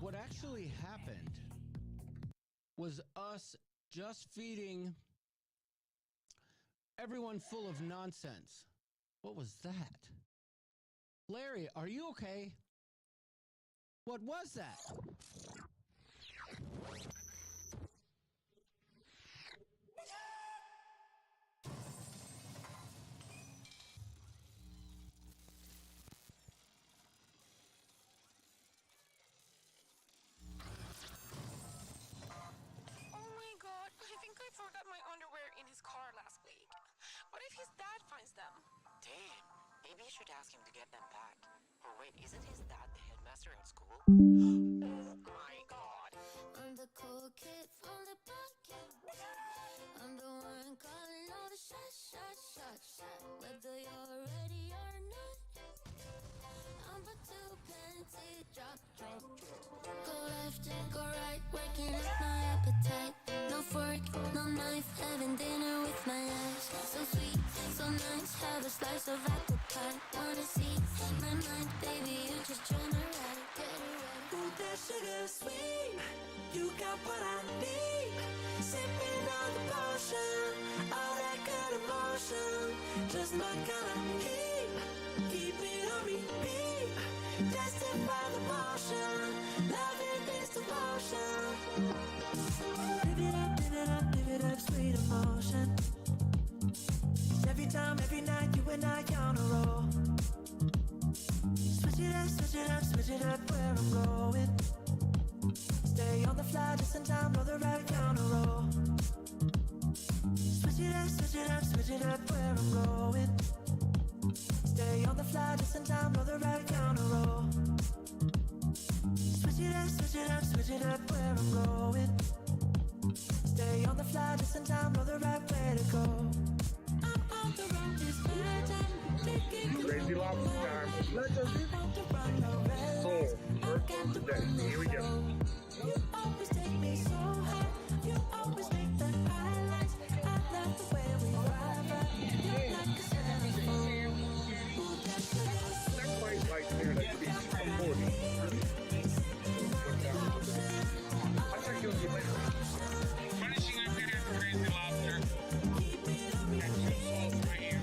What actually happened was us just feeding everyone full of nonsense. What was that? Larry, are you okay? What was that? Forgot my underwear in his car last week. What if his dad finds them? Damn, maybe you should ask him to get them back. Or wait, isn't his dad the headmaster at school? Oh my god. I'm the cool kid from the pocket. I'm the one calling all the shots. Whether you're ready or not, I'm about to plenty drop. Go left, go right, working up my appetite. No fork, no knife, having dinner with my eyes. So sweet, so nice, have a slice of apple pie. Wanna see my mind, baby, you just tryna ride, get it right. Ooh, that sugar sweet, you got what I need. Sipping on the potion, all that good emotion. Just my kind of heat, keep it on repeat. Tested by the motion, loving this devotion. Live it up, sweet emotion. Every time, every night, you and I on a roll. Switch it up where I'm going. Stay on the fly, just in time, know the right kind of roll. Switch it up where I'm going. Stay on the fly, just in time, know the right kind of roll. Switch it up where I'm going. Stay on the fly, just in time, know the right way to go. I'm on the road, this paradise. Crazy lobster time. Let's go. Soul, first of the day. Here we go. You always take me so high. You always make the highlights. I love the way we ride. You're like a centerfold. Not quite like Paradise Beach. I'm 40. I'll check you later. Finishing up here at Crazy Lobster. And two souls right here.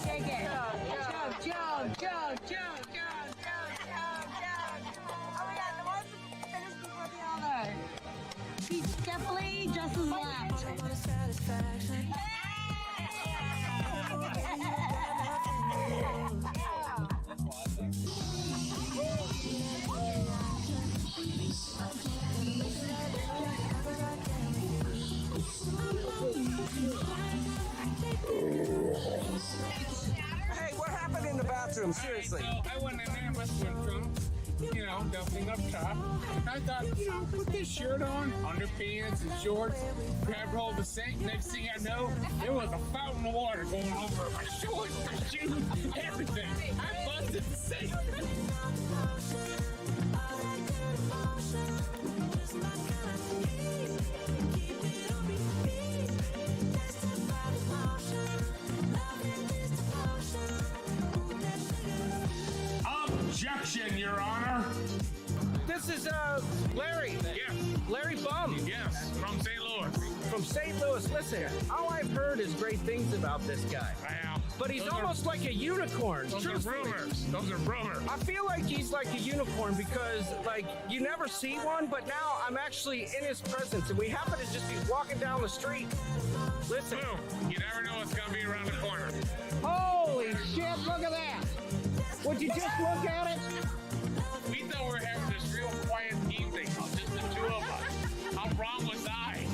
Shake it. Jump. Seriously. So I went in there, must went from, you know, dumping up top. I thought, you know, put this shirt on, underpants and shorts, grab hold of the sink. Next thing I know, there was a fountain of water going over my shorts, my shoes, everything. I busted the sink. Objection, Your Honor. This is Larry. Yes, Larry Bum yes, from St. Louis. from St. Louis. Listen, all I've heard is great things about this guy. Wow. But he's Those almost like a unicorn. Those are Truthfully. rumors. Those are rumors. I feel like he's like a unicorn because, like, you never see one, but now I'm actually in his presence, and we happen to just be walking down the street. Listen. Boom. You never know what's going to be around the corner. Holy shit, look at that. Would you just look at it? We thought we were having this real quiet evening, just the two of us. How wrong was I?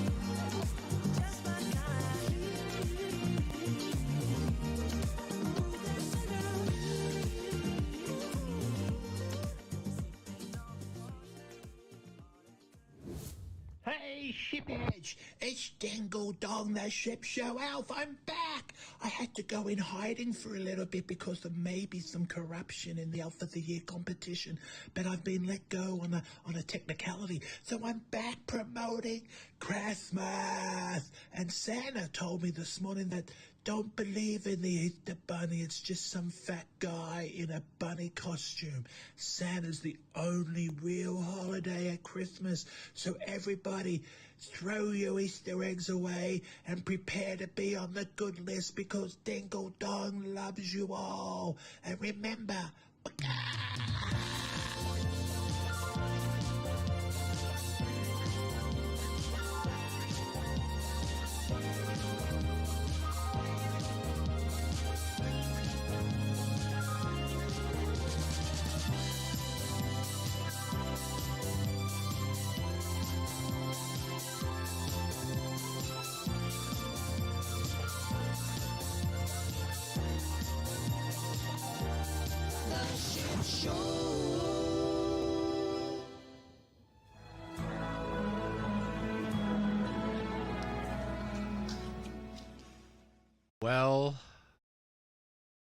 Hey, shipyard! It's Dingle Dong, the ship show Alf. I'm back. I had to go in hiding for a little bit because of maybe some corruption in the Elf of the Year competition, but I've been let go on a technicality, so I'm back promoting Christmas. And Santa told me this morning that don't believe in the Easter Bunny. It's just some fat guy in a bunny costume. Santa's the only real holiday at Christmas. So everybody, throw your Easter eggs away and prepare to be on the good list because Dingle Dong loves you all. And remember,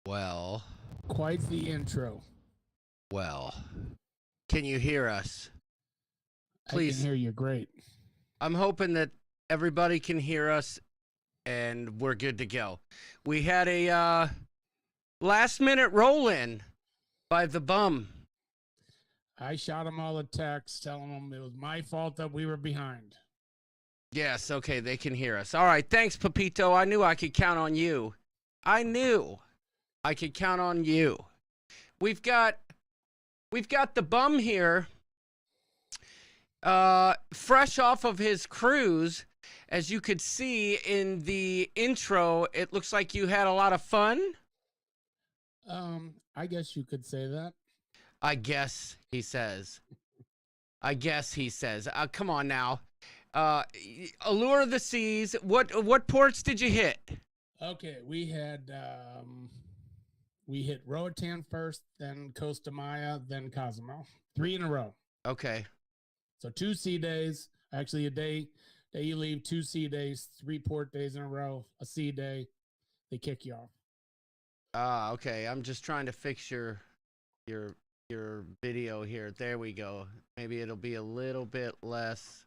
Well. Quite the intro. Well. Can you hear us? Please. I can hear you great. I'm hoping that everybody can hear us and we're good to go. We had a last minute roll in by the bum. I shot him all a text telling him it was my fault that we were behind. Yes, okay, they can hear us. All right, thanks, Pepito. I knew I could count on you. I knew I could count on you. We've got the bum here, fresh off of his cruise. As you could see in the intro, it looks like you had a lot of fun. I guess you could say that. I guess, he says. I guess, he says. Come on now. Allure of the Seas. What ports did you hit? Okay, we hit Roatan first, then Costa Maya, then Cozumel. 3 in a row. Okay. So 2 sea days. Actually, a day you leave, 2 sea days, 3 port days in a row, a sea day. They kick you off. Okay. I'm just trying to fix your video here. There we go. Maybe it'll be a little bit less.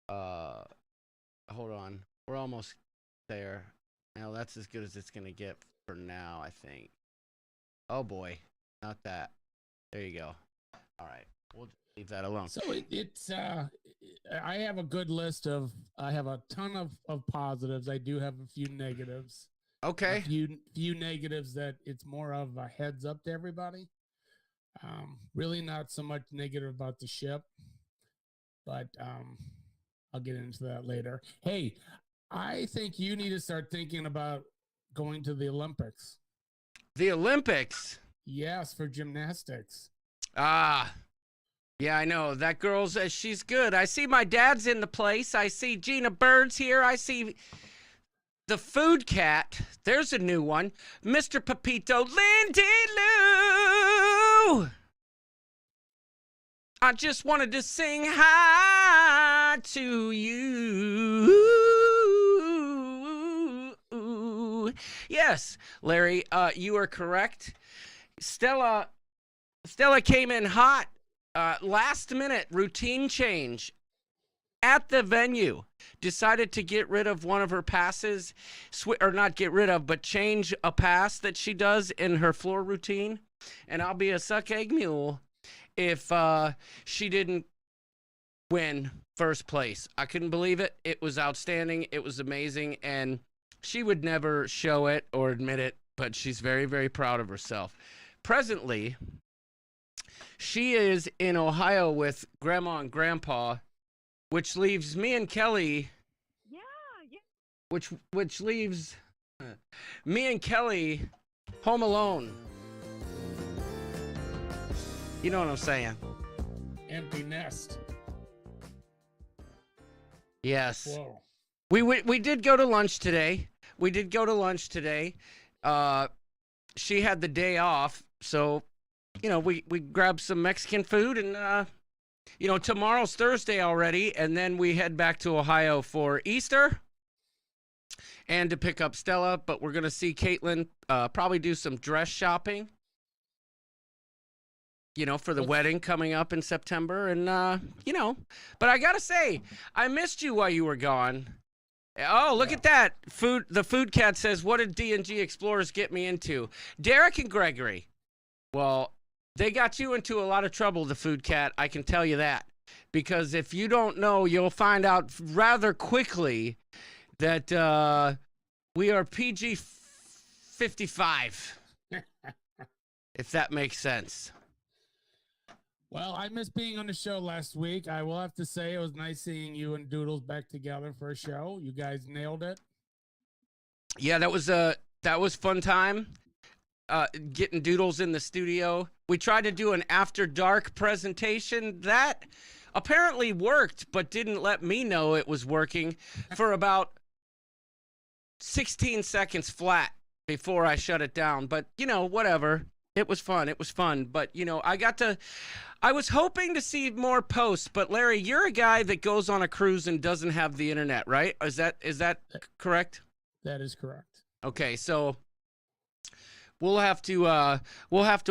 Hold on. We're almost there. Now that's as good as it's gonna get for now, I think. Oh boy, not that. There you go. All right, we'll just leave that alone. So it's I have a good list of. I have a ton of positives. I do have a few negatives. Okay. A few negatives that it's more of a heads up to everybody. Really not so much negative about the ship, but I'll get into that later. Hey, I think you need to start thinking about going to the Olympics. The Olympics? Yes, for gymnastics. Yeah, I know. That girl's, she's good. I see my dad's in the place. I see Gina Bird's here. I see the food cat, there's a new one, Mr. Pepito Lindy Lou. I just wanted to sing hi to you. Yes, Larry, you are correct. Stella came in hot. Last minute routine change at the venue. Decided to get rid of one of her passes, or not get rid of, but change a pass that she does in her floor routine. And I'll be a suck egg mule if she didn't win first place. I couldn't believe it. It was outstanding. It was amazing. And she would never show it or admit it, but she's very, very proud of herself. Presently, she is in Ohio with Grandma and Grandpa, which leaves me and Kelly. Yeah. Which leaves me and Kelly home alone. You know what I'm saying? Empty nest. Yes. Whoa. We did go to lunch today. She had the day off, so we grabbed some Mexican food, and tomorrow's Thursday already, and then we head back to Ohio for Easter and to pick up Stella. But we're gonna see Caitlin probably do some dress shopping. For the wedding coming up in September, and but I gotta say, I missed you while you were gone. Oh, look at that. The food cat says, what did D&G Explorers get me into? Derek and Gregory. Well, they got you into a lot of trouble, the food cat. I can tell you that. Because if you don't know, you'll find out rather quickly that we are PG-55. If that makes sense. Well, I missed being on the show last week. I will have to say it was nice seeing you and Doodles back together for a show. You guys nailed it. Yeah, that was fun time. Getting Doodles in the studio. We tried to do an after dark presentation that apparently worked, but didn't let me know it was working for about 16 seconds flat before I shut it down. But whatever. It was fun. But I was hoping to see more posts, but Larry, you're a guy that goes on a cruise and doesn't have the internet, right? Is that correct? That is correct. Okay, so we'll have to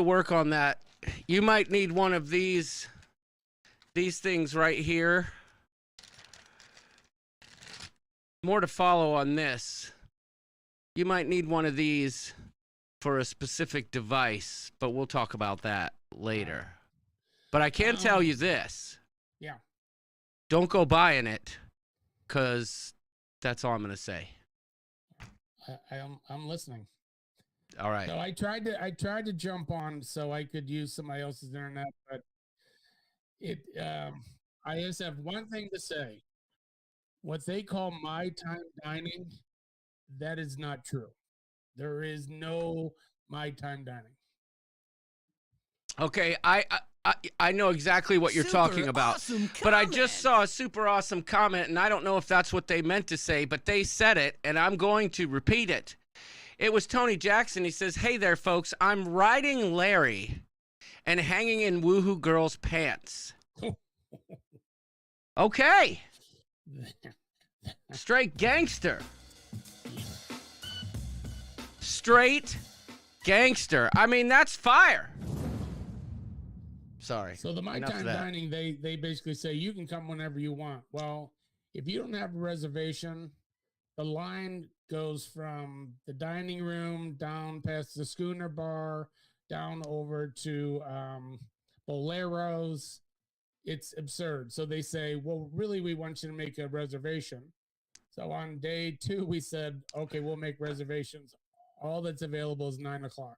work on that. You might need one of these things right here. More to follow on this. You might need one of these for a specific device, but we'll talk about that later. But I can tell you this. Yeah. Don't go buying it, because that's all I'm going to say. I'm listening. All right. So I tried to jump on so I could use somebody else's internet, but I just have one thing to say. What they call my time dining, that is not true. There is no my time dining. Okay, I know exactly what you're talking about, awesome but I just saw a super awesome comment, and I don't know if that's what they meant to say, but they said it, and I'm going to repeat it. It was Tony Jackson. He says, "Hey there, folks. I'm riding Larry and hanging in Woohoo Girl's pants." Okay. Straight gangster. Straight gangster. I mean, that's fire. Sorry. So the my time dining, they basically say you can come whenever you want. Well, if you don't have a reservation, the line goes from the dining room down past the Schooner Bar, down over to Bolero's. It's absurd. So they say, well, really, we want you to make a reservation. So on day 2, we said, okay, we'll make reservations. All that's available is 9 o'clock.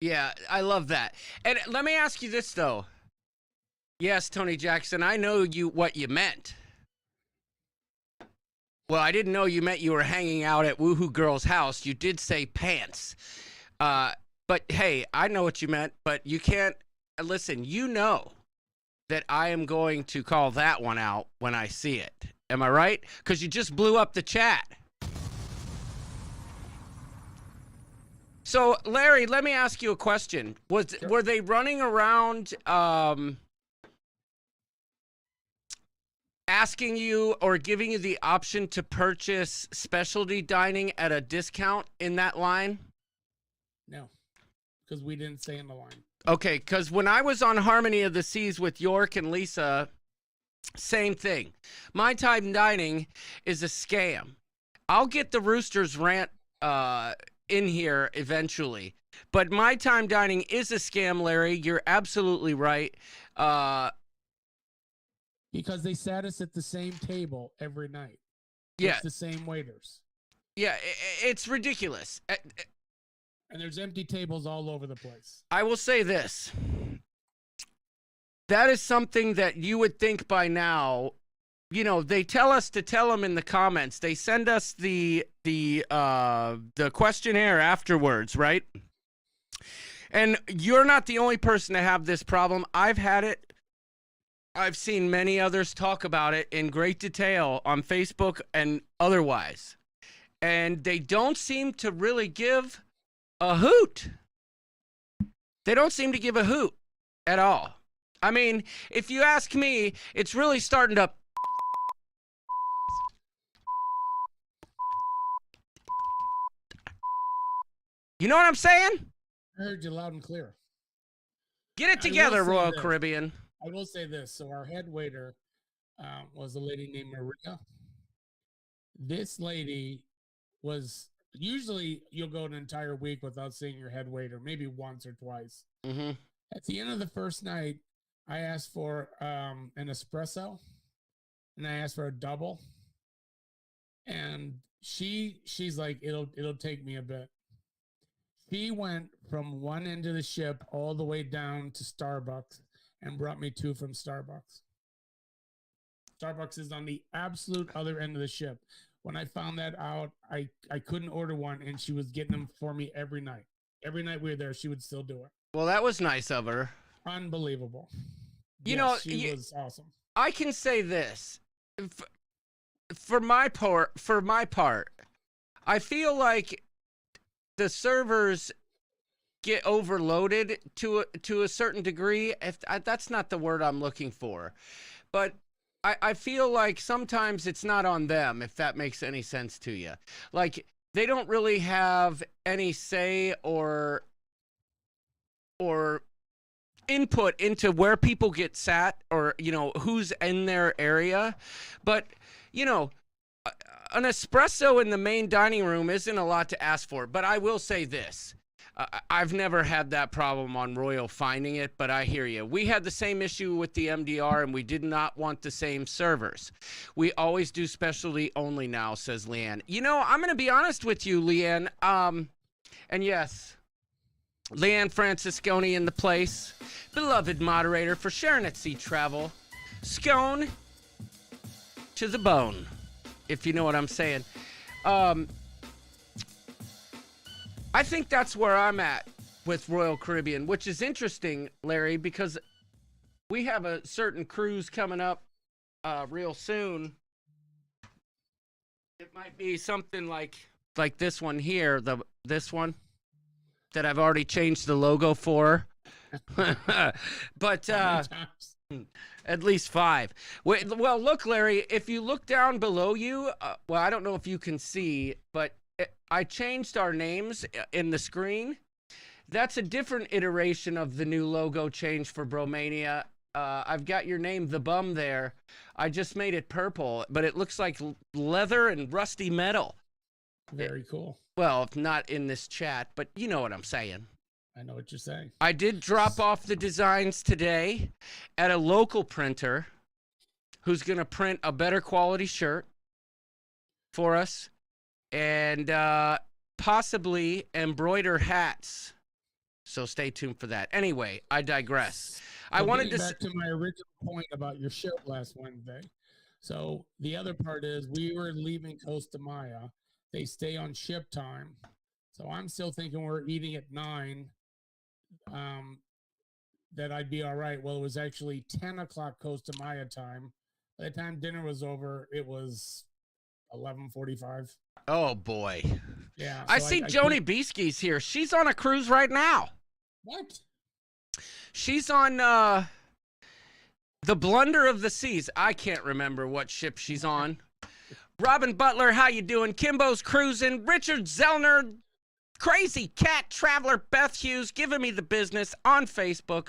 Yeah, I love that. And let me ask you this, though. Yes, Tony Jackson, I know what you meant. Well, I didn't know you meant you were hanging out at Woohoo Girl's house. You did say pants. But, hey, I know what you meant, but you can't. Listen, you know that I am going to call that one out when I see it. Am I right? Because you just blew up the chat. So, Larry, let me ask you a question. Were they running around asking you or giving you the option to purchase specialty dining at a discount in that line? No, because we didn't stay in the line. Okay, because when I was on Harmony of the Seas with York and Lisa, same thing. My Time Dining is a scam. I'll get the Roosters rant in here eventually, but My Time Dining is a scam, Larry. You're absolutely right. Because they sat us at the same table every night. Yeah. It's the same waiters. Yeah, it's ridiculous. And there's empty tables all over the place. I will say this. That is something that you would think by now, you know, they tell us to tell them in the comments. They send us the questionnaire afterwards, right? And you're not the only person to have this problem. I've had it. I've seen many others talk about it in great detail on Facebook and otherwise. And they don't seem to really give a hoot. They don't seem to give a hoot at all. I mean, if you ask me, it's really starting to... You know what I'm saying? I heard you loud and clear. Get it together, Royal Caribbean. I will say this. So our head waiter was a lady named Maria. This lady was... Usually you'll go an entire week without seeing your head waiter, maybe once or twice. Mm-hmm. At the end of the first night, I asked for an espresso, and I asked for a double. And she's like, it'll take me a bit. She went from one end of the ship all the way down to Starbucks and brought me 2 from Starbucks. Starbucks is on the absolute other end of the ship. When I found that out, I couldn't order one, and she was getting them for me every night. Every night we were there, she would still do it. Well, that was nice of her. Unbelievable. You know, she was awesome. I can say this. For my part, I feel like the servers get overloaded to a certain degree. That's not the word I'm looking for. But I feel like sometimes it's not on them, if that makes any sense to you. Like, they don't really have any say or input into where people get sat or, you know, who's in their area. But, you know, an espresso in the main dining room isn't a lot to ask for. But I will say this. I've never had that problem on Royal finding it, but I hear you. We had the same issue with the MDR, and we did not want the same servers. We always do specialty only now, says Leanne. You know, I'm going to be honest with you, Leanne. And yes, Leanne Francisconi in the place. Beloved moderator for Sharon at Sea Travel. Scone to the bone, if you know what I'm saying. I think that's where I'm at with Royal Caribbean, which is interesting, Larry, because we have a certain cruise coming up real soon. It might be something like this one here, this one that I've already changed the logo for. But at least 5. Well, look, Larry, if you look down below you, well, I don't know if you can see, but I changed our names in the screen. That's a different iteration of the new logo change for Bromania. I've got your name, The Bum, there. I just made it purple, but it looks like leather and rusty metal. Very cool. Well, not in this chat, but you know what I'm saying. I know what you're saying. I did drop off the designs today at a local printer who's going to print a better quality shirt for us. And possibly embroider hats. So stay tuned for that. Anyway, I digress. I wanted to back to my original point about your show last Wednesday. So the other part is we were leaving Costa Maya. They stay on ship time. So I'm still thinking we're eating at 9. That I'd be all right. Well, it was actually 10 o'clock Costa Maya time. By the time dinner was over, it was 11:45. Oh boy. Yeah. I so see I Joni can't- Beeskie's here. She's on a cruise right now. What? She's on the Blunder of the Seas. I can't remember what ship she's on. Robin Butler, how you doing? Kimbo's cruising. Richard Zellner, Crazy Cat Traveler, Beth Hughes giving me the business on Facebook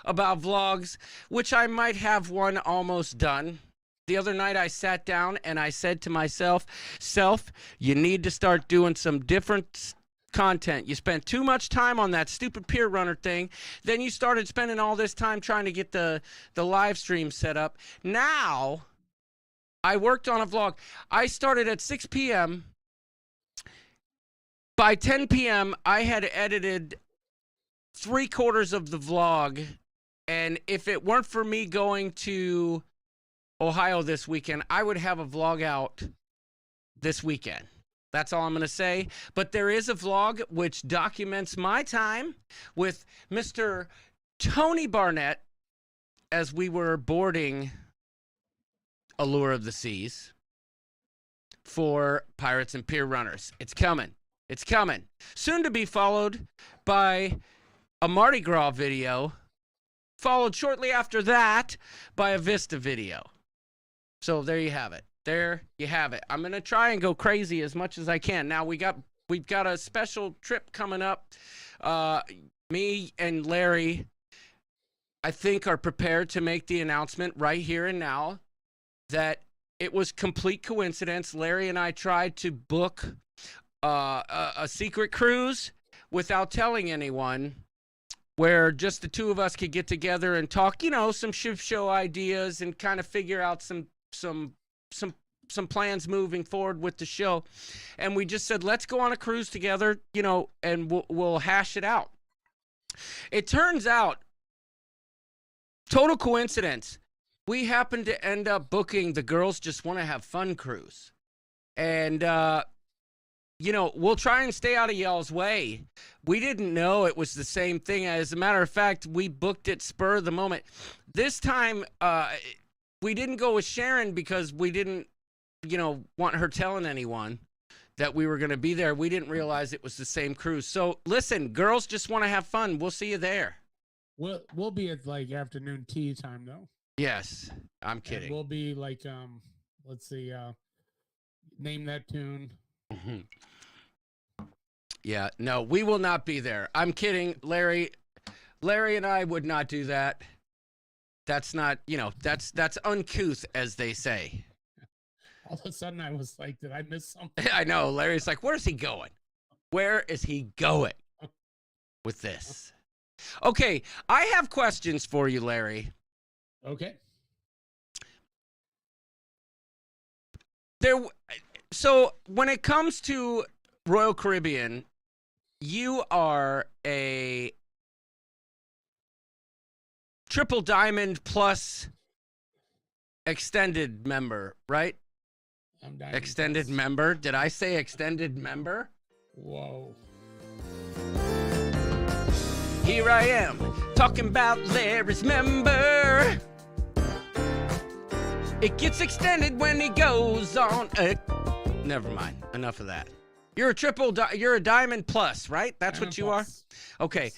about vlogs, which I might have one almost done. The other night I sat down and I said to myself, you need to start doing some different content. You spent too much time on that stupid pier runner thing. Then you started spending all this time trying to get the live stream set up. Now I worked on a vlog. I started at 6 p.m. By 10 p.m., I had edited 3/4 of the vlog. And if it weren't for me going to Ohio this weekend, I would have a vlog out this weekend. That's all I'm going to say. But there is a vlog which documents my time with Mr. Tony Barnett as we were boarding Allure of the Seas for Pirates and Pier Runners. It's coming. It's coming. Soon to be followed by a Mardi Gras video, followed shortly after that by a Vista video. So there you have it. There you have it. I'm going to try and go crazy as much as I can. Now we've got a special trip coming up. Me and Larry, I think, are prepared to make the announcement right here and now that it was complete coincidence. Larry and I tried to book a secret cruise without telling anyone, where just the two of us could get together and talk, some ship show ideas and kind of figure out some plans moving forward with the show. And we just said, let's go on a cruise together, and we'll hash it out. It turns out, total coincidence, we happened to end up booking the Girls Just Want to Have Fun cruise. And, we'll try and stay out of y'all's way. We didn't know it was the same thing. As a matter of fact, we booked it spur of the moment. This time, we didn't go with Sharon because we didn't, want her telling anyone that we were going to be there. We didn't realize it was the same cruise. So listen, Girls Just Want to Have Fun. We'll see you there. We'll be at like afternoon tea time though. Yes, I'm kidding. And we'll be like, let's see, name that tune. Yeah, no, we will not be there. I'm kidding, Larry. Larry and I would not do that. That's not, that's uncouth, as they say. All of a sudden, I was like, did I miss something? I know. Larry's like, where's he going? Where is he going with this? Okay, I have questions for you, Larry. Okay. So when it comes to Royal Caribbean, you are a Triple Diamond Plus extended member, right? I'm Diamond Extended Plus. member? Did I say extended member? Whoa. Here I am, talking about Larry's member. It gets extended when he goes on. Never mind. Enough of that. You're a Diamond Plus, right? That's Diamond what you Plus. are? Okay.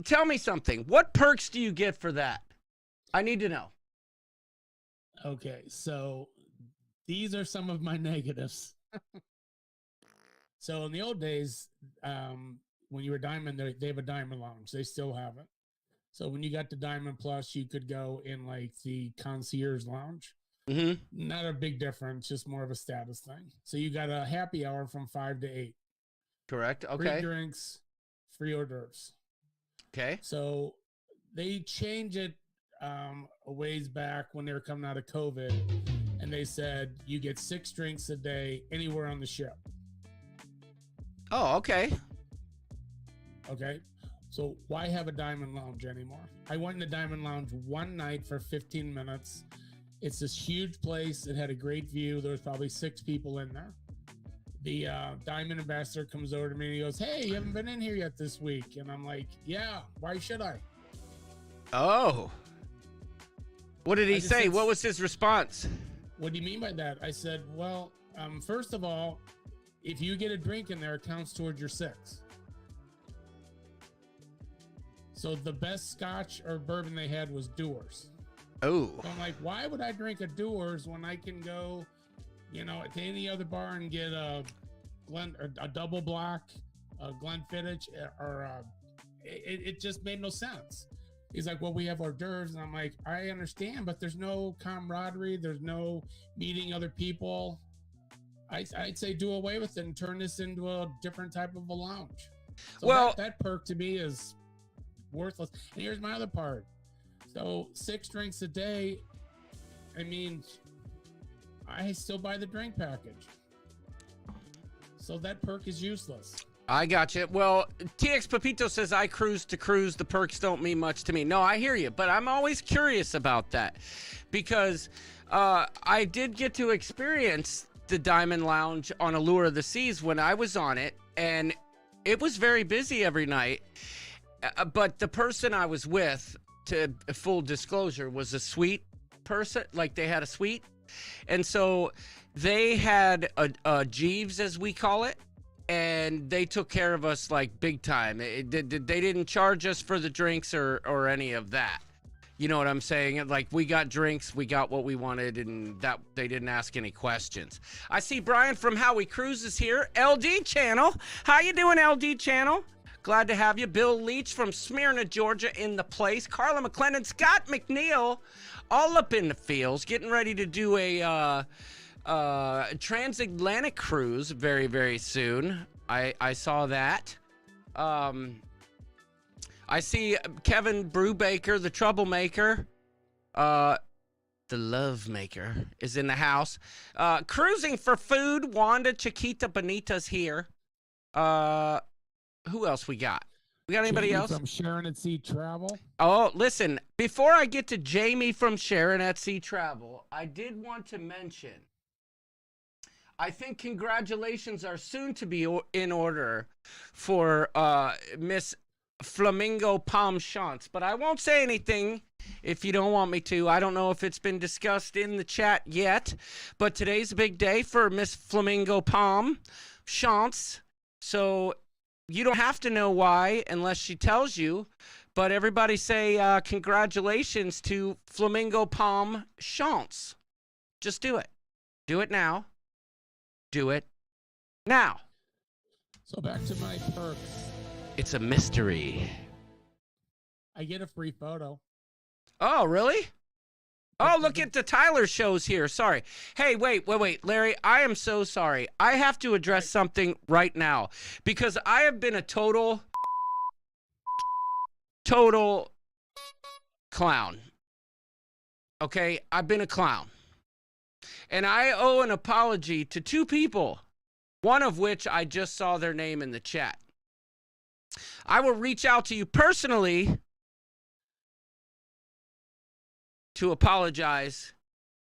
Tell me something. What perks do you get for that? I need to know. Okay, so these are some of my negatives. So in the old days, when you were Diamond, they have a Diamond Lounge. They still have it. So when you got the Diamond Plus, you could go in like the Concierge Lounge. Mm-hmm. Not a big difference, just more of a status thing. So you got a happy hour from 5 to 8. Correct. Free Okay. drinks, free hors d'oeuvres. Okay. So they changed it a ways back when they were coming out of COVID, and they said you get 6 drinks a day anywhere on the ship. Oh, okay. Okay. So why have a Diamond Lounge anymore? I went in the Diamond Lounge one night for 15 minutes. It's this huge place. It had a great view. There was probably 6 people in there. The Diamond Ambassador comes over to me and he goes, "Hey, you haven't been in here yet this week." And I'm like, "Yeah, why should I?" Oh. What did he just say? said- What was his response? What do you mean by that? I said, well, first of all, if you get a drink in there, it counts towards your 6. So the best scotch or bourbon they had was Dewar's. Oh. So I'm like, why would I drink a Dewar's when I can go, to any other bar and get a double black, a Glenfiddich, or it just made no sense. He's like, well, we have hors d'oeuvres, and I'm like, I understand, but there's no camaraderie, there's no meeting other people. I'd say do away with it and turn this into a different type of a lounge. So Well, that perk to me is worthless. And here's my other part. So 6 drinks a day, I mean, I still buy the drink package. So that perk is useless. I got you. Well, TX Pepito says, I cruise to cruise. The perks don't mean much to me. No, I hear you, but I'm always curious about that because I did get to experience the Diamond Lounge on Allure of the Seas when I was on it, and it was very busy every night. But the person I was with, to full disclosure, was a suite person. Like, they had a suite. And so they had a Jeeves, as we call it, and they took care of us like big time. They didn't charge us for the drinks or any of that. You know what I'm saying? Like, we got drinks, we got what we wanted, and that they didn't ask any questions. I see Brian from Howie Cruises here. LD Channel. How you doing, LD Channel? Glad to have you. Bill Leach from Smyrna, Georgia in the place. Carla McClendon, Scott McNeil, all up in the fields, getting ready to do a transatlantic cruise very, very soon. I saw that. I see Kevin Brubaker, the troublemaker, the love maker, is in the house. Cruising for food, Wanda Chiquita Bonita's here. Who else we got? We got anybody Jamie else? from Sharon at Sea Travel. Oh, listen, before I get to Jamie from Sharon at Sea Travel, I did want to mention, I think congratulations are soon to be in order for Miss Flamingo Palm Chance, but I won't say anything if you don't want me to. I don't know if it's been discussed in the chat yet, but today's a big day for Miss Flamingo Palm Chance, so you don't have to know why unless she tells you, but everybody say congratulations to Flamingo Palm Chance. Just do it. Do it now. Do it now. So back to my perks. It's a mystery. I get a free photo. Oh, really? Oh, look at the Tyler shows here. Sorry. Hey, wait. Larry, I am so sorry. I have to address something right now because I have been a total clown. Okay? I've been a clown. And I owe an apology to 2 people, one of which I just saw their name in the chat. I will reach out to you personally to apologize,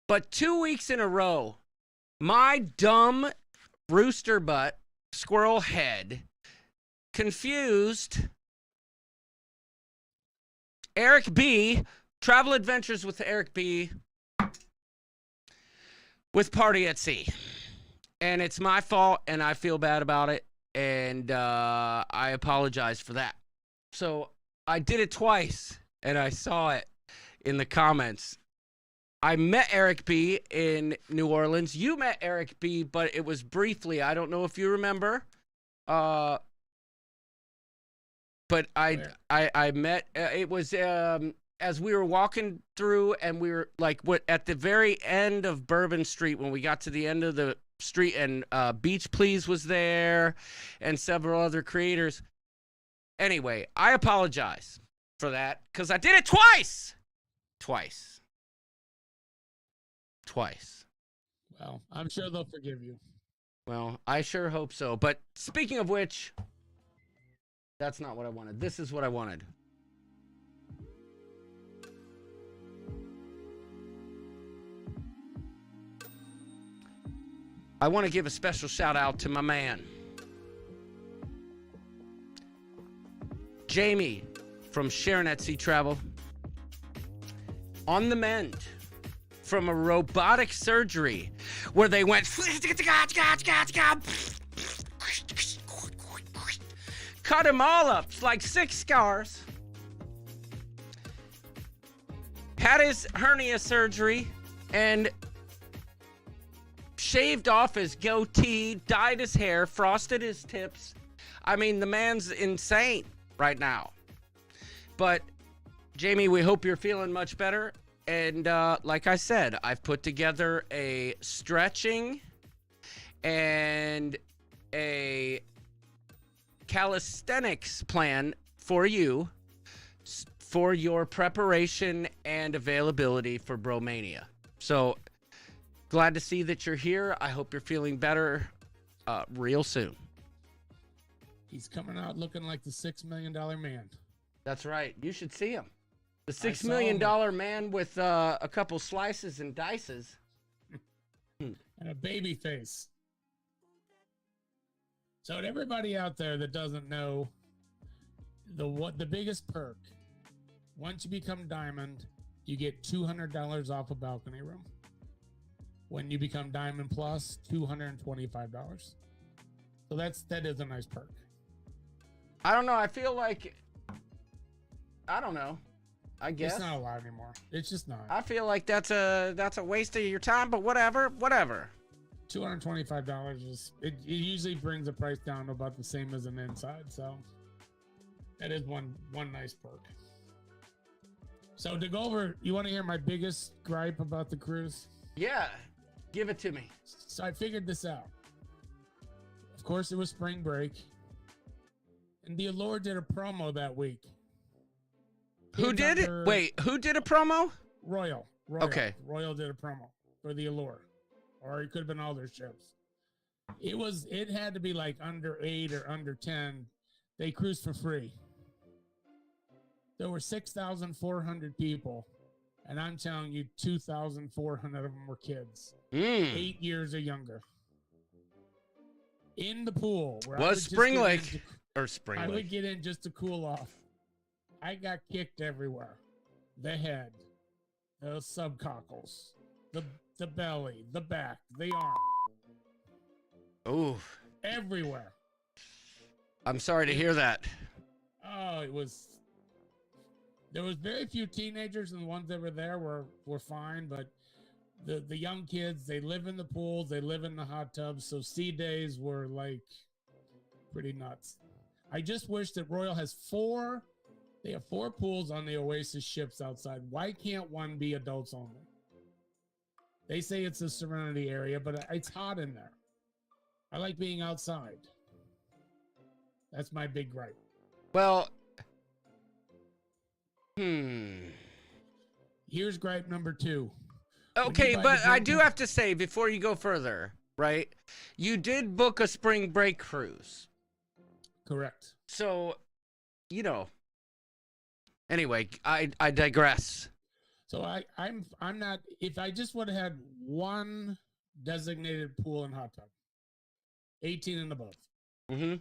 but 2 weeks in a row, my dumb rooster butt, squirrel head, confused Eric B, Travel Adventures with Eric B, with Party at Sea. And it's my fault, and I feel bad about it, and I apologize for that. So I did it twice, and I saw it in the comments. I met Eric B in New Orleans. You met Eric B, but it was briefly. I don't know if you remember. But I met, it was as we were walking through, and we were like at the very end of Bourbon Street, when we got to the end of the street, and Beach Please was there and several other creators. Anyway, I apologize for that because I did it twice. Well, I'm sure they'll forgive you. Well, I sure hope so. But speaking of which, that's not what I wanted. This is what I wanted. I want to give a special shout out to my man, Jamie from Sharon at Sea Travel. On the mend from a robotic surgery where they went cut him all up, like 6 scars. Had his hernia surgery and shaved off his goatee, dyed his hair, frosted his tips. I mean, the man's insane right now. But, Jamie, we hope you're feeling much better. And like I said, I've put together a stretching and a calisthenics plan for you for your preparation and availability for Bromania. So, glad to see that you're here. I hope you're feeling better real soon. He's coming out looking like the $6 million man. That's right. You should see him. The $6 saw million him. man with a couple slices and dices. And a baby face. So to everybody out there that doesn't know, the biggest perk, once you become Diamond, you get $200 off a balcony room. When you become Diamond Plus, $225. So that is a nice perk. I don't know. I feel like, I don't know. I guess It's not a lot anymore. It's just not. I feel like that's a waste of your time, but whatever. $225 is it usually brings the price down to about the same as an inside, so that is one nice perk. So to go over, you want to hear my biggest gripe about the cruise? Yeah, give it to me. So I figured this out. Of course, it was spring break, and the Allure did a promo that week. Who did it? Wait, who did a promo? Royal. Okay. Royal did a promo for the Allure, or it could have been all their ships. It had to be like under 8 or under 10. They cruised for free. There were 6,400 people, and I'm telling you, 2,400 of them were kids, 8 years or younger. In the pool, where Was Spring Lake or Spring I Lake? would get in just to cool off. I got kicked everywhere. The head, the subcockles, the belly, the back, the arm. Ooh. Everywhere. I'm sorry to hear that. Oh, there was very few teenagers, and the ones that were there were fine, but the young kids, they live in the pools, they live in the hot tubs, so sea days were like pretty nuts. I just wish that Royal has 4 pools on the Oasis ships outside. Why can't one be adults only? They say it's a Serenity area, but it's hot in there. I like being outside. That's my big gripe. Well, Here's gripe number 2. okay, but I do have to say, before you go further, right? You did book a spring break cruise. Correct. So, anyway, I digress. So I'm not, if I just would have had one designated pool and hot tub, 18 and above. Mm-hmm.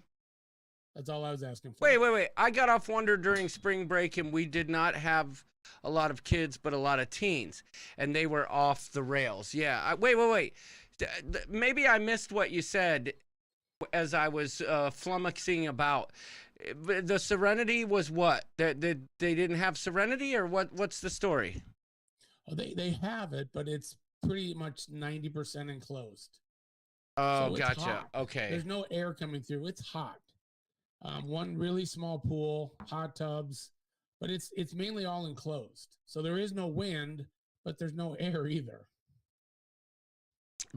That's all I was asking for. Wait. I got off Wonder during spring break, and we did not have a lot of kids, but a lot of teens, and they were off the rails. Yeah. Wait. Maybe I missed what you said as I was flummoxing about. The Serenity was what? They didn't have Serenity, or what? What's the story? Oh, they have it, but it's pretty much 90% enclosed. Oh, so gotcha. Hot. Okay. There's no air coming through. It's hot. One really small pool, hot tubs, but it's mainly all enclosed. So there is no wind, but there's no air either.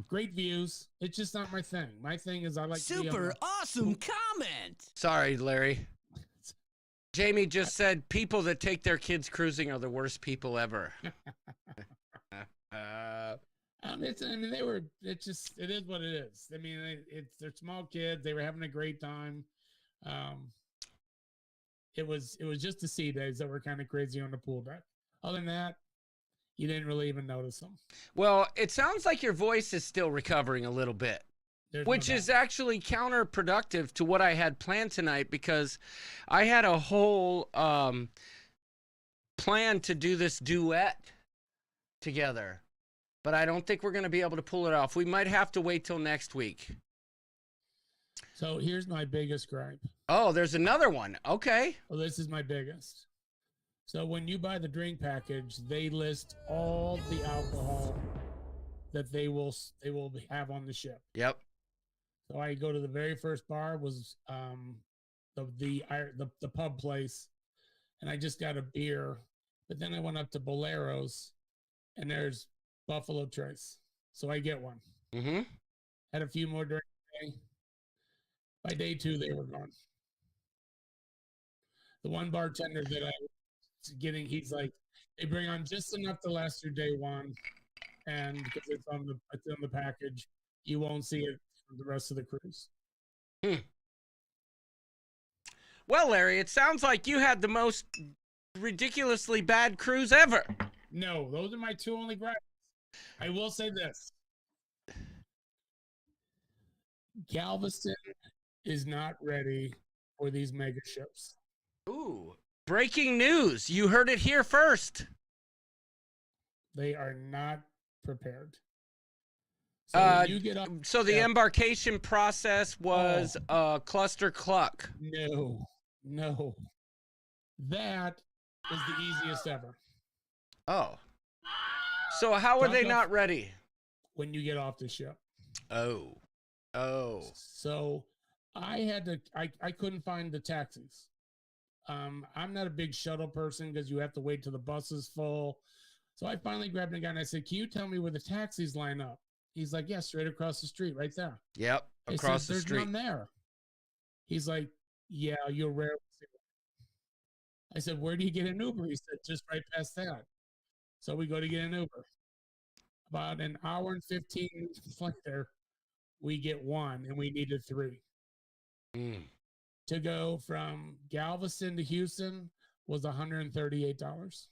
Great views. It's just not my thing. My thing is I like Super awesome comment. Sorry, Larry. Jamie just said people that take their kids cruising are the worst people ever. It is what it is. I mean, they're small kids. They were having a great time. It was just the sea days that were kind of crazy on the pool deck. Other than that, you didn't really even notice them. Well, it sounds like your voice is still recovering a little bit, which is actually counterproductive to what I had planned tonight, because I had a whole plan to do this duet together, but I don't think we're going to be able to pull it off. We might have to wait till next week. So here's my biggest gripe. Oh, there's another one. Okay. Well, this is my biggest. So when you buy the drink package, they list all the alcohol that they will have on the ship. Yep. So I go to the very first bar was the pub place, and I just got a beer. But then I went up to Bolero's, and there's Buffalo Trace. So I get one. Mm-hmm. Had a few more during the day. By day 2, they were gone. The one bartender that I was getting, he's like, they bring on just enough to last through day 1, and because it's on the package, you won't see it for the rest of the cruise. Well, Larry, it sounds like you had the most ridiculously bad cruise ever. No, those are my 2 only gripes. I will say this. Galveston is not ready for these mega ships. Ooh. Breaking news. You heard it here first. They are not prepared. So when you get up, so the embarkation process was a cluster cluck. No. That is the easiest ever. Oh. So how are they not ready? When you get off the ship. Oh. So I couldn't find the taxis. I'm not a big shuttle person because you have to wait till the bus is full. So I finally grabbed a guy and I said, "Can you tell me where the taxis line up?" He's like, "Yeah, straight across the street, right there." Yep, across the street. There's none there. He's like, "Yeah, you'll rarely see one." I said, "Where do you get an Uber?" He said, "Just right past that." So we go to get an Uber. About an hour and 15 minutes later, we get one, and we needed 3. To go from Galveston to Houston was $138.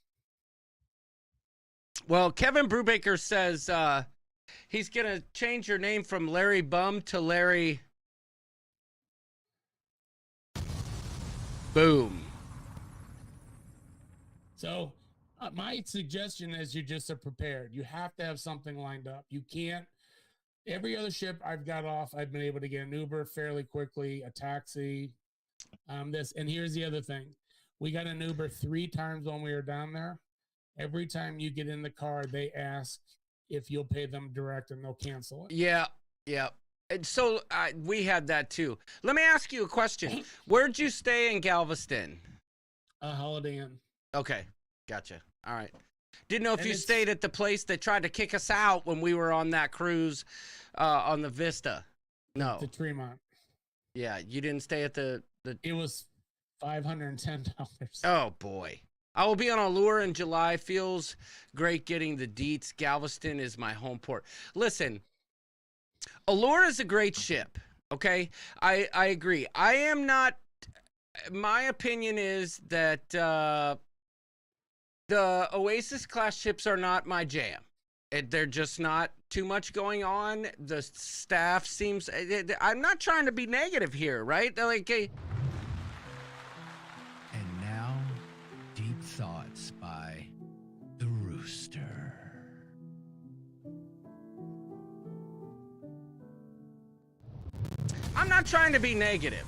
Well, Kevin Brubaker says he's going to change your name from Larry Bum to Larry Boom. So my suggestion is you just are prepared. You have to have something lined up. You can't. Every other ship I've got off, I've been able to get an Uber fairly quickly, a taxi. And here's the other thing. We got an Uber 3 times when we were down there. Every time you get in the car, they ask if you'll pay them direct and they'll cancel it. Yeah. And so we had that too. Let me ask you a question. Where'd you stay in Galveston? Holiday Inn. Okay, gotcha. All right. Didn't know if you stayed at the place that tried to kick us out when we were on that cruise on the Vista. No. The Tremont. Yeah, you didn't stay at the... It was $510. Oh, boy. I will be on Allure in July. Feels great getting the deets. Galveston is my home port. Listen, Allure is a great ship, okay? I agree. I am not... My opinion is that the Oasis class ships are not my jam. They're just not too much going on. The staff seems... I'm not trying to be negative here, right? They're like... Hey, and now, Deep Thoughts by The Rooster. I'm not trying to be negative.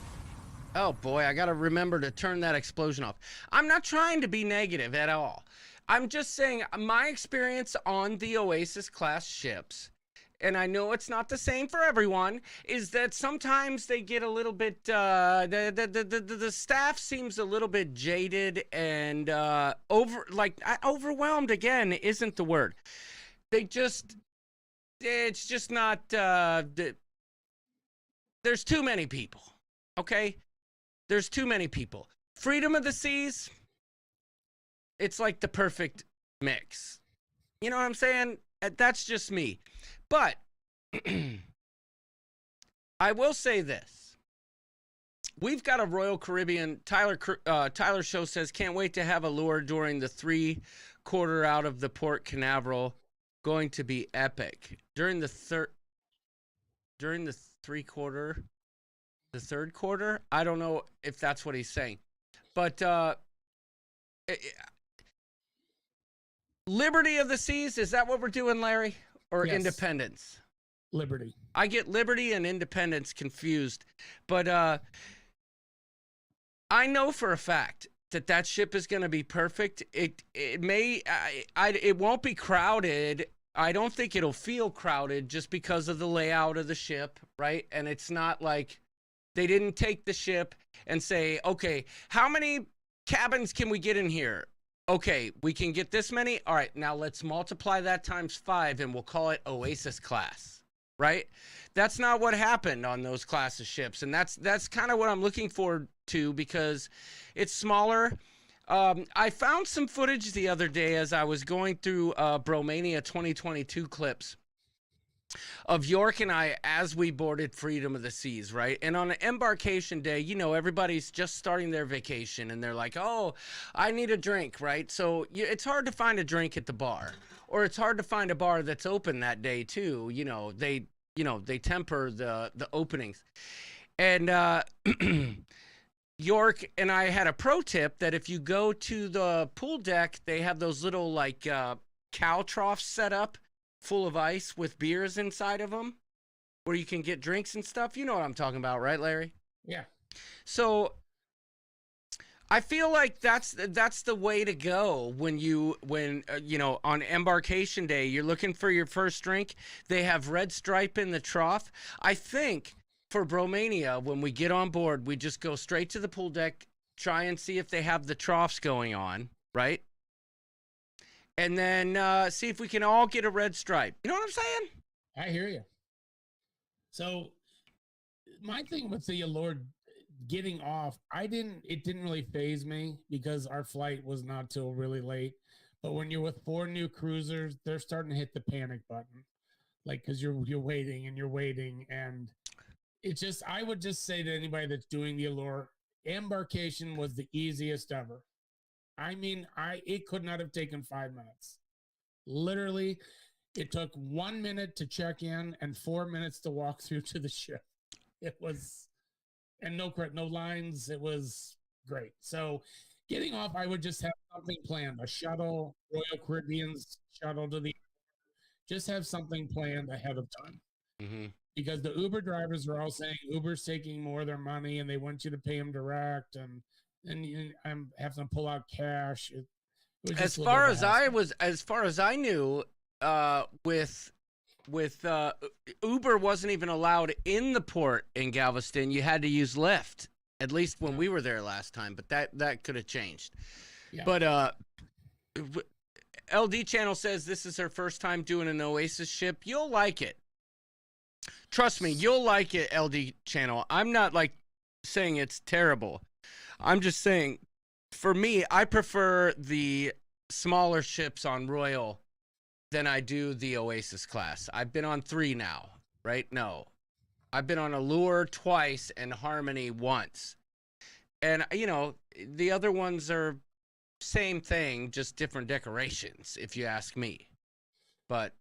Oh boy, I gotta remember to turn that explosion off. I'm not trying to be negative at all. I'm just saying my experience on the Oasis class ships, and I know it's not the same for everyone, is that sometimes they get a little bit, the staff seems a little bit jaded and overwhelmed again isn't the word. It's just not, there's too many people, okay? There's too many people. Freedom of the Seas, it's like the perfect mix. You know what I'm saying? That's just me. But I will say this. We've got a Royal Caribbean. Tyler Show says, can't wait to have Allure during the 3/4 out of the Port Canaveral. Going to be epic. During the 3/4, the 3rd quarter? I don't know if that's what he's saying. But Liberty of the Seas, is that what we're doing, Larry? Or Yes. Independence? Liberty. I get Liberty and Independence confused, but I know for a fact that that ship is going to be perfect. It may it won't be crowded. I don't think it'll feel crowded just because of the layout of the ship, right? And it's not like they didn't take the ship and say, okay, how many cabins can we get in here? Okay, we can get this many. All right, now let's multiply that times 5 and we'll call it Oasis class, right? That's not what happened on those class of ships. And that's kind of what I'm looking forward to because it's smaller. I found some footage the other day as I was going through Bromania 2022 clips of York and I as we boarded Freedom of the Seas, right? And on an embarkation day, you know, everybody's just starting their vacation and they're like, oh, I need a drink, right? So it's hard to find a drink at the bar, or it's hard to find a bar that's open that day too. You know, they temper the openings. And York and I had a pro tip that if you go to the pool deck, they have those little like cow troughs set up full of ice with beers inside of them where you can get drinks and stuff. You know what I'm talking about, right, Larry? Yeah. So I feel like that's the way to go when you know, on embarkation day, you're looking for your first drink. They have Red Stripe in the trough. I think for Bromania, when we get on board, we just go straight to the pool deck, try and see if they have the troughs going on, right? And then see if we can all get a Red Stripe. You know what I'm saying? I hear you. So my thing with the Allure getting off, it didn't really faze me because our flight was not till really late. But when you're with 4 new cruisers, they're starting to hit the panic button. Like, cause you're waiting and it's just, I would just say to anybody that's doing the Allure, embarkation was the easiest ever. I mean, it could not have taken 5 minutes. Literally, it took 1 minute to check in and 4 minutes to walk through to the ship. It was, and no lines. It was great. So getting off, I would just have something planned, a shuttle, Royal Caribbean's shuttle to the, just have something planned ahead of time. Mm-hmm. Because the Uber drivers are all saying Uber's taking more of their money and they want you to pay them direct, and you have to pull out cash. As far as I knew, with Uber wasn't even allowed in the port in Galveston. You had to use Lyft, at least when we were there last time. But that could have changed. Yeah. But LD Channel says this is her first time doing an Oasis ship. You'll like it. Trust me, you'll like it, LD Channel. I'm not like saying it's terrible. I'm just saying, for me, I prefer the smaller ships on Royal than I do the Oasis class. I've been on 3 now, right? No. I've been on Allure twice and Harmony once. And, you know, the other ones are same thing, just different decorations, if you ask me. But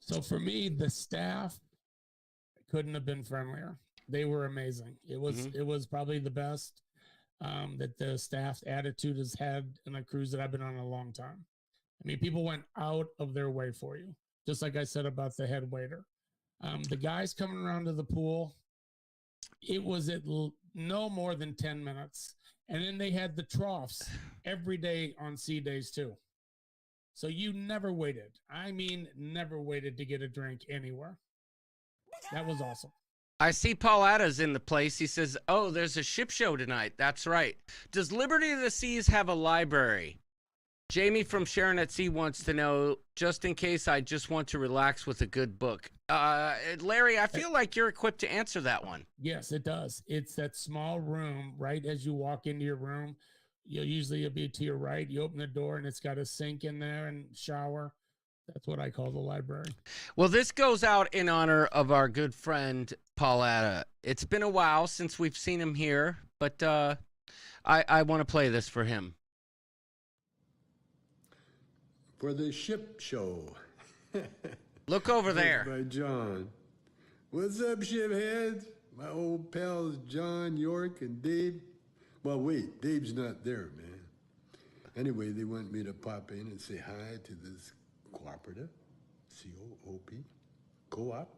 so for me, the staff couldn't have been friendlier. They were amazing. It was probably the best that the staff's attitude has had in a cruise that I've been on a long time. I mean, people went out of their way for you, just like I said about the head waiter. The guys coming around to the pool, it was at no more than 10 minutes. And then they had the troughs every day on sea days too. So you never waited. I mean, never waited to get a drink anywhere. That was awesome. I see Paul Atta's in the place. He says, oh, there's a ship show tonight. That's right. Does Liberty of the Seas have a library? Jamie from Sharon at Sea wants to know, just in case I just want to relax with a good book. Larry, I feel like you're equipped to answer that one. Yes, it does. It's that small room right as you walk into your room. You'll be to your right. You open the door and it's got a sink in there and shower. That's what I call the library. Well, this goes out in honor of our good friend, Paul Atta. It's been a while since we've seen him here, but I want to play this for him. For the ship show. Look over there. By John. What's up, shipheads? My old pals John, York, and Dave. Well, wait, Dave's not there, man. Anyway, they want me to pop in and say hi to this cooperative, C-O-O-P, co-op,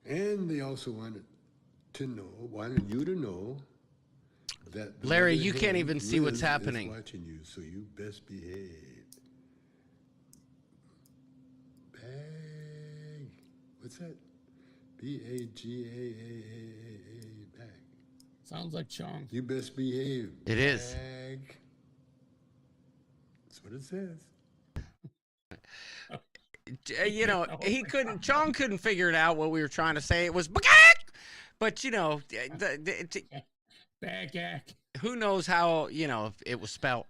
And they also wanted you to know that the Larry, other you can't hand, even see what's Liz, happening. Is watching you, so you best behave. Bag. What's that? BAGAAA. Bag. Sounds like Chong. You best behave. It is. Bag. That's what it says. You know, Chong couldn't figure it out what we were trying to say. It was, but you know, Bag. who knows how, you know, it was spelt.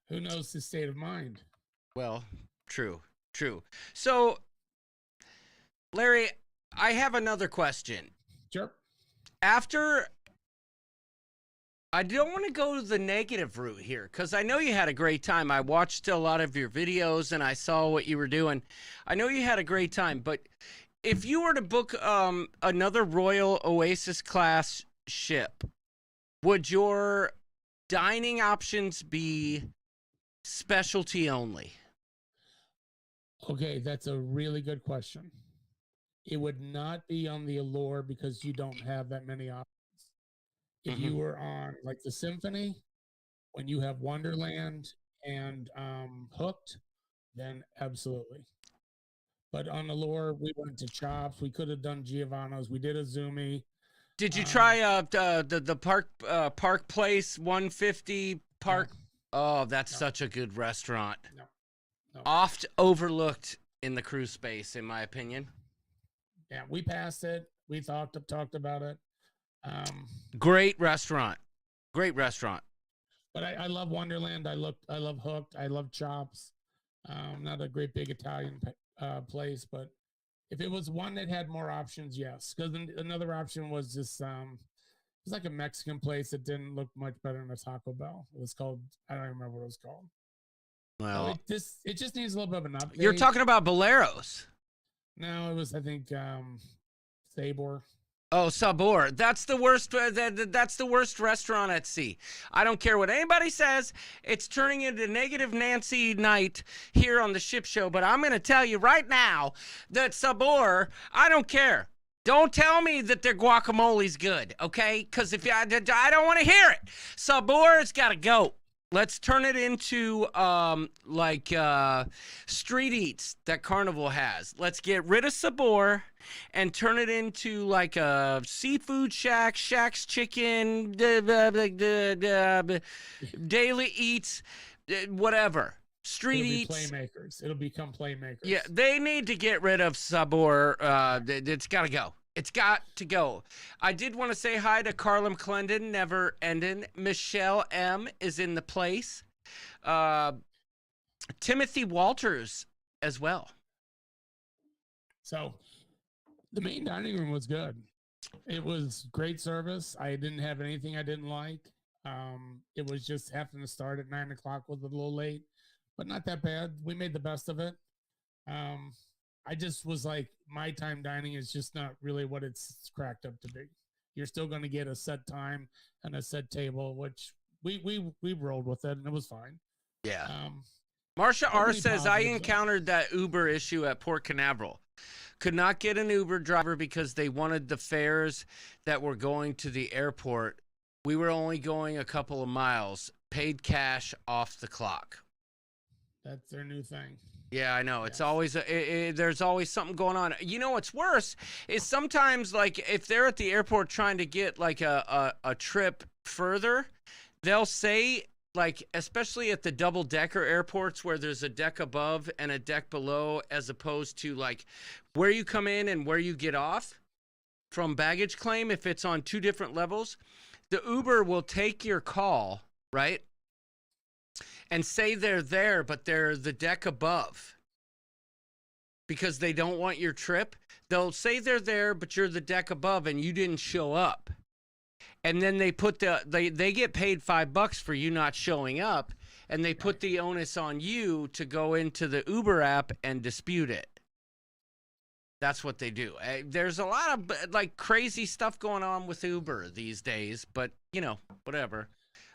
Who knows his state of mind? Well, true. So, Larry, I have another question. Sure. I don't want to go to the negative route here because I know you had a great time. I watched a lot of your videos and I saw what you were doing. I know you had a great time, but if you were to book another Royal Oasis class ship, would your dining options be specialty only? Okay, that's a really good question. It would not be on the Allure because you don't have that many options. If you were on like the Symphony, when you have Wonderland and Hooked, then absolutely. But on Allure, we went to Chops. We could have done Giovanna's. We did a Zoomy. Did you try the Park Place 150 Park? No. Oh, that's such a good restaurant. No. Oft overlooked in the cruise space, in my opinion. Yeah, we passed it. We talked about it. Great restaurant. But I love Wonderland. I love Hooked. I love Chops. Not a great big Italian place, but if it was one that had more options, yes. Because another option was just it was like a Mexican place that didn't look much better than a Taco Bell. It was called, I don't remember what it was called. Well, so it just needs a little bit of an update. You're talking about Boleros. No, it was, I think, Sabor. Oh, Sabor. That's the worst. That's the worst restaurant at sea. I don't care what anybody says. It's turning into negative Nancy night here on the ship show. But I'm going to tell you right now that Sabor, I don't care. Don't tell me that their guacamole's good, okay? Because if I don't want to hear it. Sabor's got to go. Let's turn it into street eats that Carnival has. Let's get rid of Sabor and turn it into like a seafood shack, Shack's Chicken, daily eats, whatever. Street eats. Playmakers. It'll become Playmakers. Yeah, they need to get rid of Sabor. It's got to go. It's got to go. I did want to say hi to Carlin Clendon, never ending. Michelle M is in the place. Timothy Walters as well. So the main dining room was good. It was great service. I didn't have anything I didn't like. It was just having to start at 9 o'clock was a little late, but not that bad. We made the best of it. I just was like, my time dining is just not really what it's cracked up to be. You're still going to get a set time and a set table, which we rolled with it, and it was fine. Yeah. Marsha R says, I positive, encountered that Uber issue at Port Canaveral. Could not get an Uber driver because they wanted the fares that were going to the airport. We were only going a couple of miles. Paid cash off the clock. That's their new thing. Yeah, I know. It's always there's always something going on. You know what's worse is sometimes, like, if they're at the airport trying to get like a trip further, they'll say, like, especially at the double-decker airports where there's a deck above and a deck below, as opposed to like where you come in and where you get off from baggage claim. If it's on two different levels, the Uber will take your call, right? And say they're there, but they're the deck above because they don't want your trip. They'll say they're there, but you're the deck above and you didn't show up. And then they put they get paid $5 for you not showing up, and they put the onus on you to go into the Uber app and dispute it. That's what they do. There's a lot of like crazy stuff going on with Uber these days, but you know, whatever.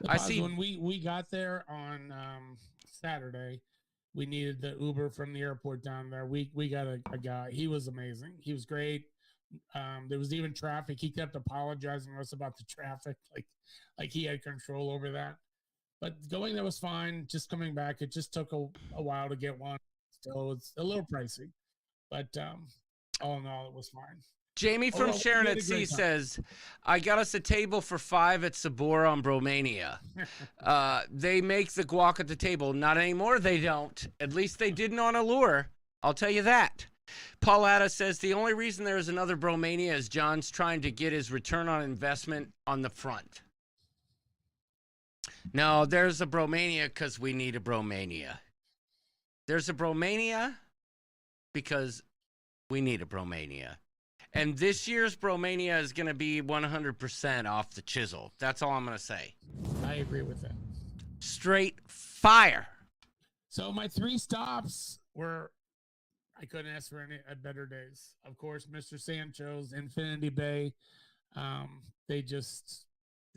I see. When we got there on Saturday, We needed the Uber from the airport down there. We got a guy. He was amazing. He was great. There was even traffic. He kept apologizing to us about the traffic, like he had control over that. But going there was fine. Just coming back, it just took a while to get one. Still, it's a little pricey, but all in all, it was fine. Jamie from Overall, we Sharon had at a great Sea time. says, I got us a table for 5 at Sabor on Bromania. They make the guac at the table. Not anymore, they don't. At least they didn't on Allure. I'll tell you that. Paul Atta says, the only reason there is another Bromania is John's trying to get his return on investment on the front. No, there's a Bromania because we need a Bromania. There's a Bromania because we need a Bromania. And this year's Bromania is going to be 100% off the chisel. That's all I'm going to say. I agree with that. Straight fire. So my 3 stops were, I couldn't ask for any better days. Of course, Mr. Sancho's, Infinity Bay. They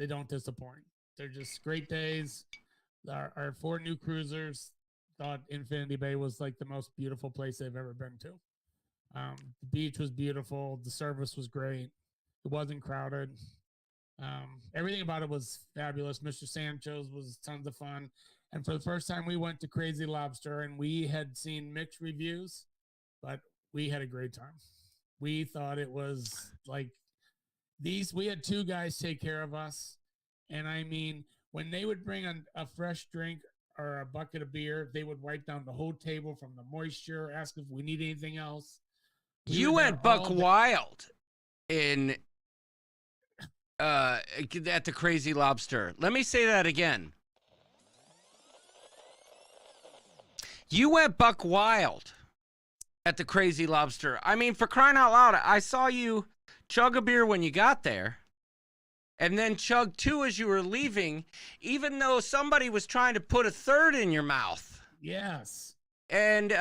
don't disappoint. They're just great days. Our 4 new cruisers thought Infinity Bay was like the most beautiful place they've ever been to. The beach was beautiful. The service was great. It wasn't crowded. Everything about it was fabulous. Mr. Sancho's was tons of fun. And for the first time, we went to Crazy Lobster, and we had seen mixed reviews, but we had a great time. We thought it was like we had 2 guys take care of us. And I mean, when they would bring a fresh drink or a bucket of beer, they would wipe down the whole table from the moisture, ask if we need anything else. You went buck wild in at the Crazy Lobster. Let me say that again. You went buck wild at the Crazy Lobster. I mean, for crying out loud, I saw you chug a beer when you got there and then chug 2 as you were leaving, even though somebody was trying to put a 3rd in your mouth. Yes. And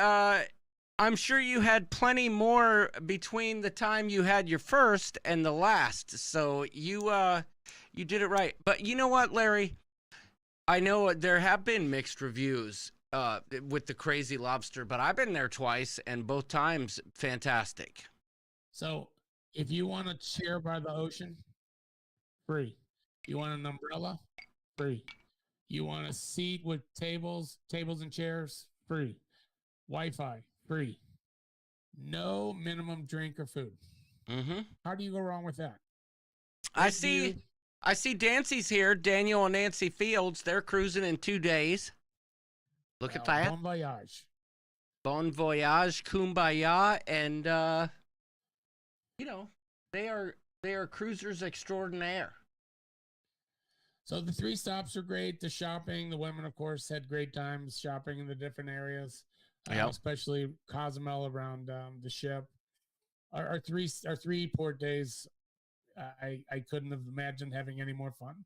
I'm sure you had plenty more between the time you had your first and the last. So you did it right. But you know what, Larry? I know there have been mixed reviews with the Crazy Lobster, but I've been there twice, and both times fantastic. So if you want a chair by the ocean, free. You want an umbrella, free. You want a seat with tables and chairs, free. Wi-Fi, free. No minimum drink or food. Mm-hmm. How do you go wrong with that? I see Dancy's here. Daniel and Nancy Fields. They're cruising in 2 days. Look at that. Bon voyage. Bon voyage, kumbaya, and they are cruisers extraordinaire. So the 3 stops are great. The shopping, the women, of course, had great times shopping in the different areas. Especially Cozumel around the ship. Our three port days, I couldn't have imagined having any more fun.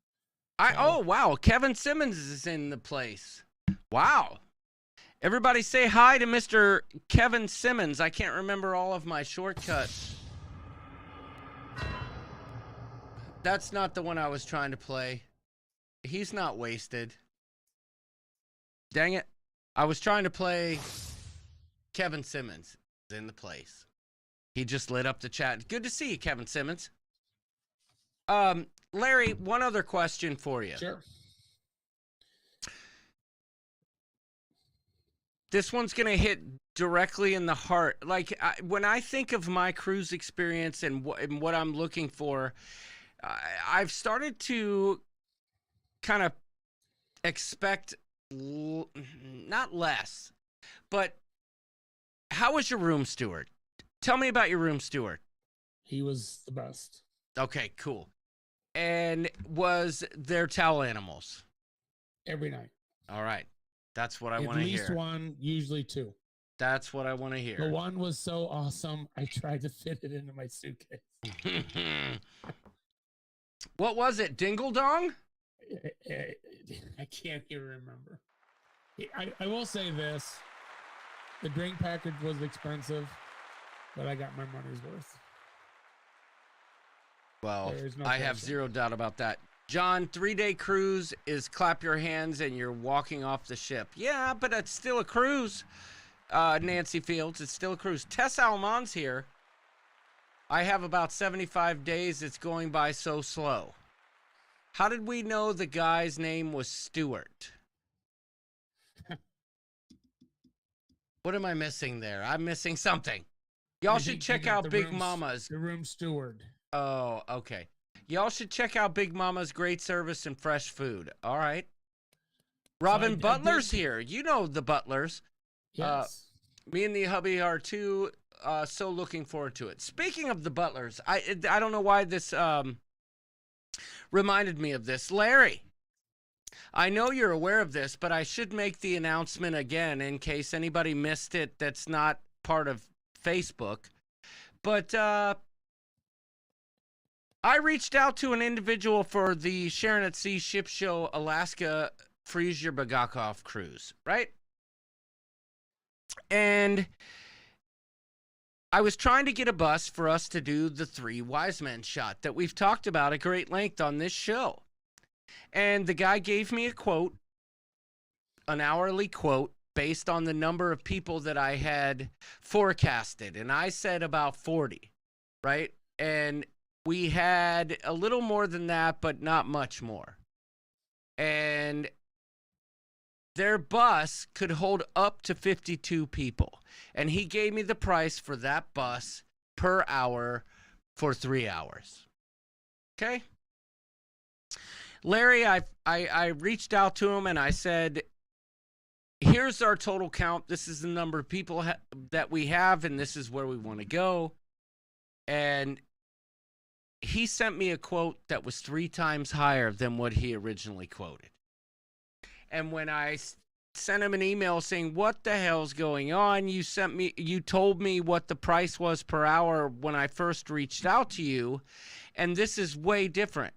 Oh wow, Kevin Simmons is in the place. Wow. Everybody say hi to Mr. Kevin Simmons. I can't remember all of my shortcuts. That's not the one I was trying to play. He's not wasted. Dang it. I was trying to play Kevin Simmons in the place. He just lit up the chat. Good to see you, Kevin Simmons. Larry, one other question for you. Sure. This one's going to hit directly in the heart. Like, when I think of my cruise experience and what I'm looking for, I've started to kind of expect not less, but how was your room steward? Tell me about your room steward. He was the best. Okay, cool. And was there towel animals? Every night. All right. That's what I want to hear. At least 1, usually 2. That's what I want to hear. The one was so awesome, I tried to fit it into my suitcase. What was it? Dingle Dong? I can't even remember. I will say this. The drink package was expensive, but I got my money's worth. Well, No I have question. zero doubt about that. John, 3-day cruise is clap your hands and you're walking off the ship. Yeah, but it's still a cruise. Nancy Fields, it's still a cruise. Tess Alman's here. I have about 75 days. It's going by so slow. How did we know the guy's name was Stuart? What am I missing there? I'm missing something. Y'all should check out Big Mama's. The room steward. Oh, okay. Y'all should check out Big Mama's great service and fresh food. All right. Robin Butler's here. You know the Butlers. Yes. Me and the hubby are too. So looking forward to it. Speaking of the Butlers, I don't know why this reminded me of this. Larry, I know you're aware of this, but I should make the announcement again in case anybody missed it that's not part of Facebook. But I reached out to an individual for the Sharon at Sea Ship Show Alaska Freeze Your Bagakov cruise, right? And I was trying to get a bus for us to do the 3 wise men shot that we've talked about at great length on this show. And the guy gave me a quote, an hourly quote, based on the number of people that I had forecasted. And I said about 40, right? And we had a little more than that, but not much more. And their bus could hold up to 52 people. And he gave me the price for that bus per hour for 3 hours. Okay? Larry, I reached out to him and I said, here's our total count. This is the number of people that we have, and this is where we want to go. And he sent me a quote that was 3 times higher than what he originally quoted. And when I sent him an email saying, what the hell's going on? You told me what the price was per hour when I first reached out to you, and this is way different.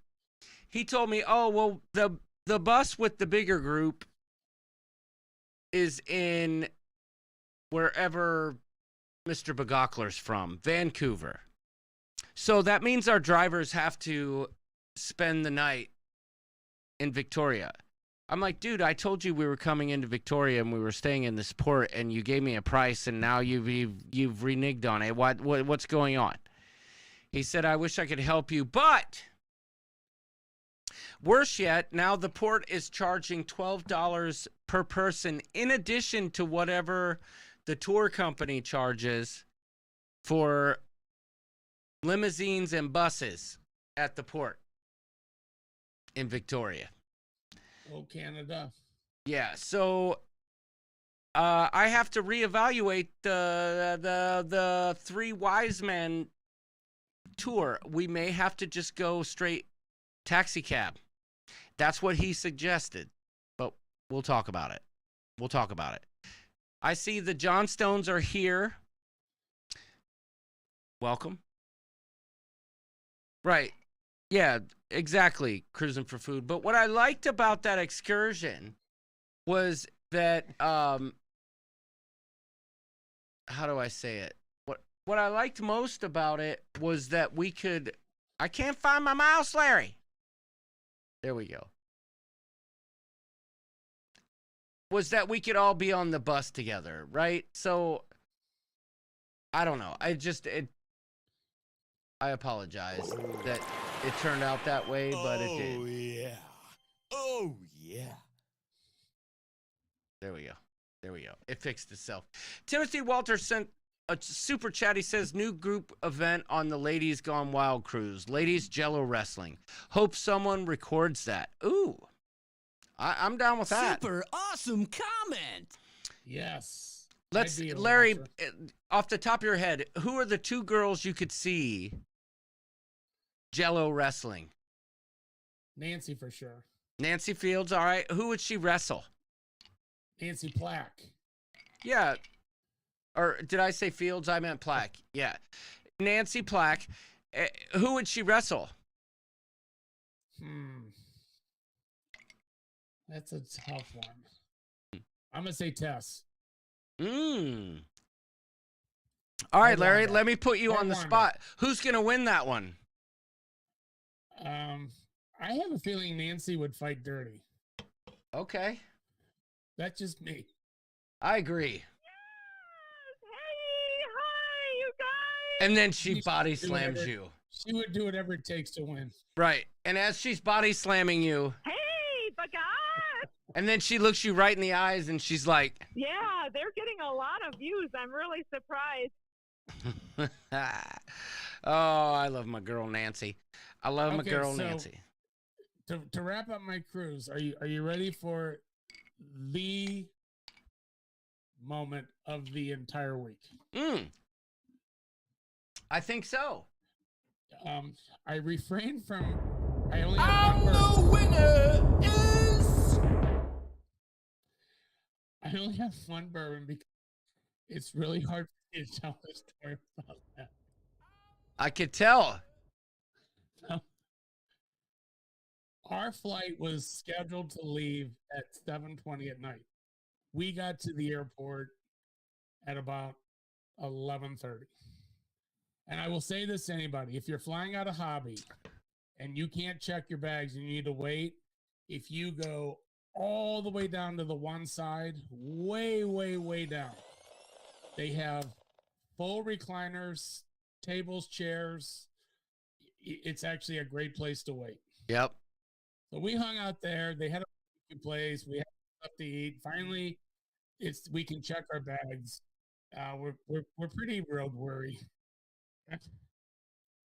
He told me, oh, well, the bus with the bigger group is in wherever Mr. Bagokler's from, Vancouver. So that means our drivers have to spend the night in Victoria. I'm like, dude, I told you we were coming into Victoria and we were staying in this port, and you gave me a price, and now you've reneged on it. What's going on? He said, I wish I could help you, but worse yet, now the port is charging $12 per person in addition to whatever the tour company charges for limousines and buses at the port in Victoria. Oh, Canada. Yeah, so I have to reevaluate the 3 wise men tour. We may have to just go straight taxi cab. That's what he suggested, but we'll talk about it. I see the Johnstones are here. Welcome. Right. Yeah, exactly. Cruising for food. But what I liked about that excursion was that, how do I say it? What I liked most about it was that we could, I can't find my mouse, Larry. There we go. Was that we could all be on the bus together, right? So, I don't know. I apologize that it turned out that way, but it did. Oh, yeah. Oh, yeah. There we go. It fixed itself. Timothy Walter sent a super chat. He says, new group event on the Ladies Gone Wild cruise. Ladies Jello Wrestling. Hope someone records that. Ooh. I'm down with that. Super awesome comment. Yes. Let's, Larry, off the top of your head, who are the 2 girls you could see Jello wrestling? Nancy for sure. Nancy Fields, all right. Who would she wrestle? Nancy Plack. Yeah. Or did I say Fields? I meant Plack. Yeah. Nancy Plack. Who would she wrestle? That's a tough one. I'm going to say Tess. All right, Larry, let me put you on the spot. Who's going to win that one? I I have a feeling Nancy would fight dirty. Okay. That's just me. I agree. Hey, hi, you guys. And then she She body would do slams whatever- you. She would do whatever it takes to win. Right. And as she's body slamming you, Hey, Bagat. and then she looks you right in the eyes and she's like, Yeah, they're getting a lot of views. I'm really surprised. oh, I love my girl Nancy. I love my Okay, girl so- Nancy. To wrap up my cruise, are you ready for the moment of the entire week? I think so. I refrained from. I only have one bourbon. winner is. I only have one bourbon because it's really hard for me to tell the story without that. I could tell. Our flight was scheduled to leave at 7:20 at night. We got to the airport at about 11:30. And I will say this to anybody, if you're flying out of Hobby and you can't check your bags and you need to wait, if you go all the way down to the one side, way down, they have full recliners, tables, chairs. It's actually a great place to wait. Yep. So we hung out there. They had a barbecue place. We had stuff to eat. Finally, we can check our bags. We're pretty road worried.